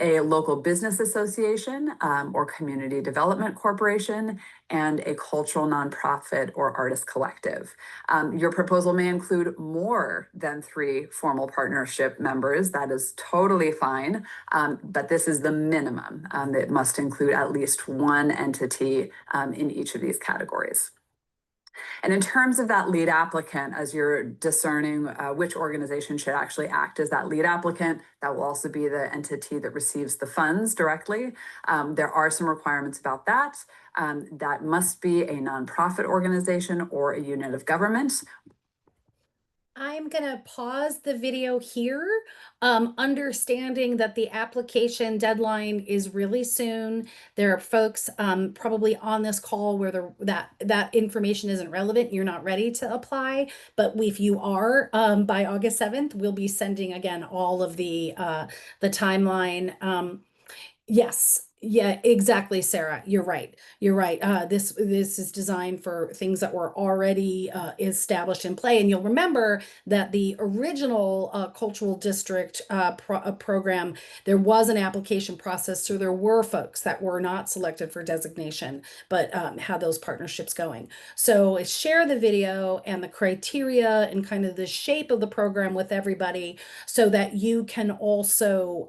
a local business association or community development corporation, and a cultural nonprofit or artist collective. Your proposal may include more than 3 formal partnership members. That is totally fine, but this is the minimum. It must include at least one entity in each of these categories. And in terms of that lead applicant, as you're discerning which organization should actually act as that lead applicant, that will also be the entity that receives the funds directly. There are some requirements about that. That must be a nonprofit organization or a unit of government. I'm going to pause the video here, understanding that the application deadline is really soon. There are folks probably on this call where that information isn't relevant. You're not ready to apply, but if you are, by August 7th, we'll be sending again all of the timeline. Yes. Yeah, exactly, Sarah. You're right. You're right. This is designed for things that were already established in play. And you'll remember that the original cultural district program, there was an application process. So there were folks that were not selected for designation, but had those partnerships going. So share the video and the criteria and kind of the shape of the program with everybody so that you can also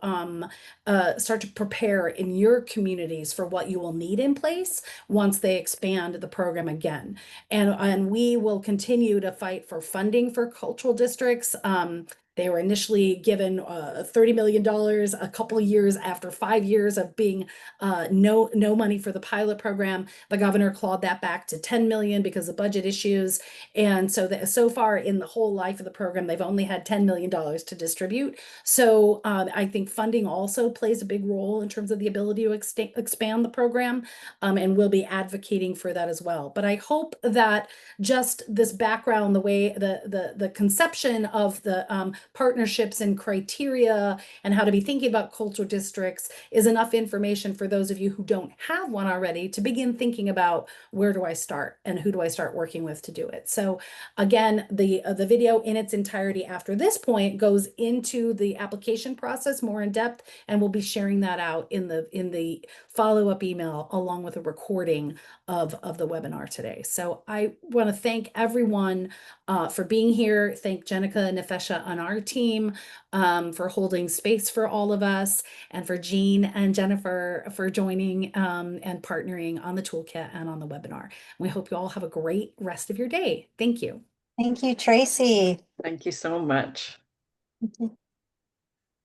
start to prepare in your communities for what you will need in place once they expand the program again. And we will continue to fight for funding for cultural districts. They were initially given $30 million a couple of years after 5 years of being no money for the pilot program. The governor clawed that back to 10 million because of budget issues. And so far in the whole life of the program, they've only had $10 million to distribute. So I think funding also plays a big role in terms of the ability to expand the program, and we'll be advocating for that as well. But I hope that just this background, the way the conception of the partnerships and criteria and how to be thinking about cultural districts is enough information for those of you who don't have one already to begin thinking about where do I start and who do I start working with to do it. So again, the video in its entirety after this point goes into the application process more in depth, and we'll be sharing that out in the follow-up email along with a recording of the webinar today. So I want to thank everyone for being here. Thank Jenica and Nefesha on our team for holding space for all of us, and for Jean and Jennifer for joining and partnering on the toolkit and on the webinar. We hope you all have a great rest of your day. Thank you. Thank you, Tracy. Thank you so much.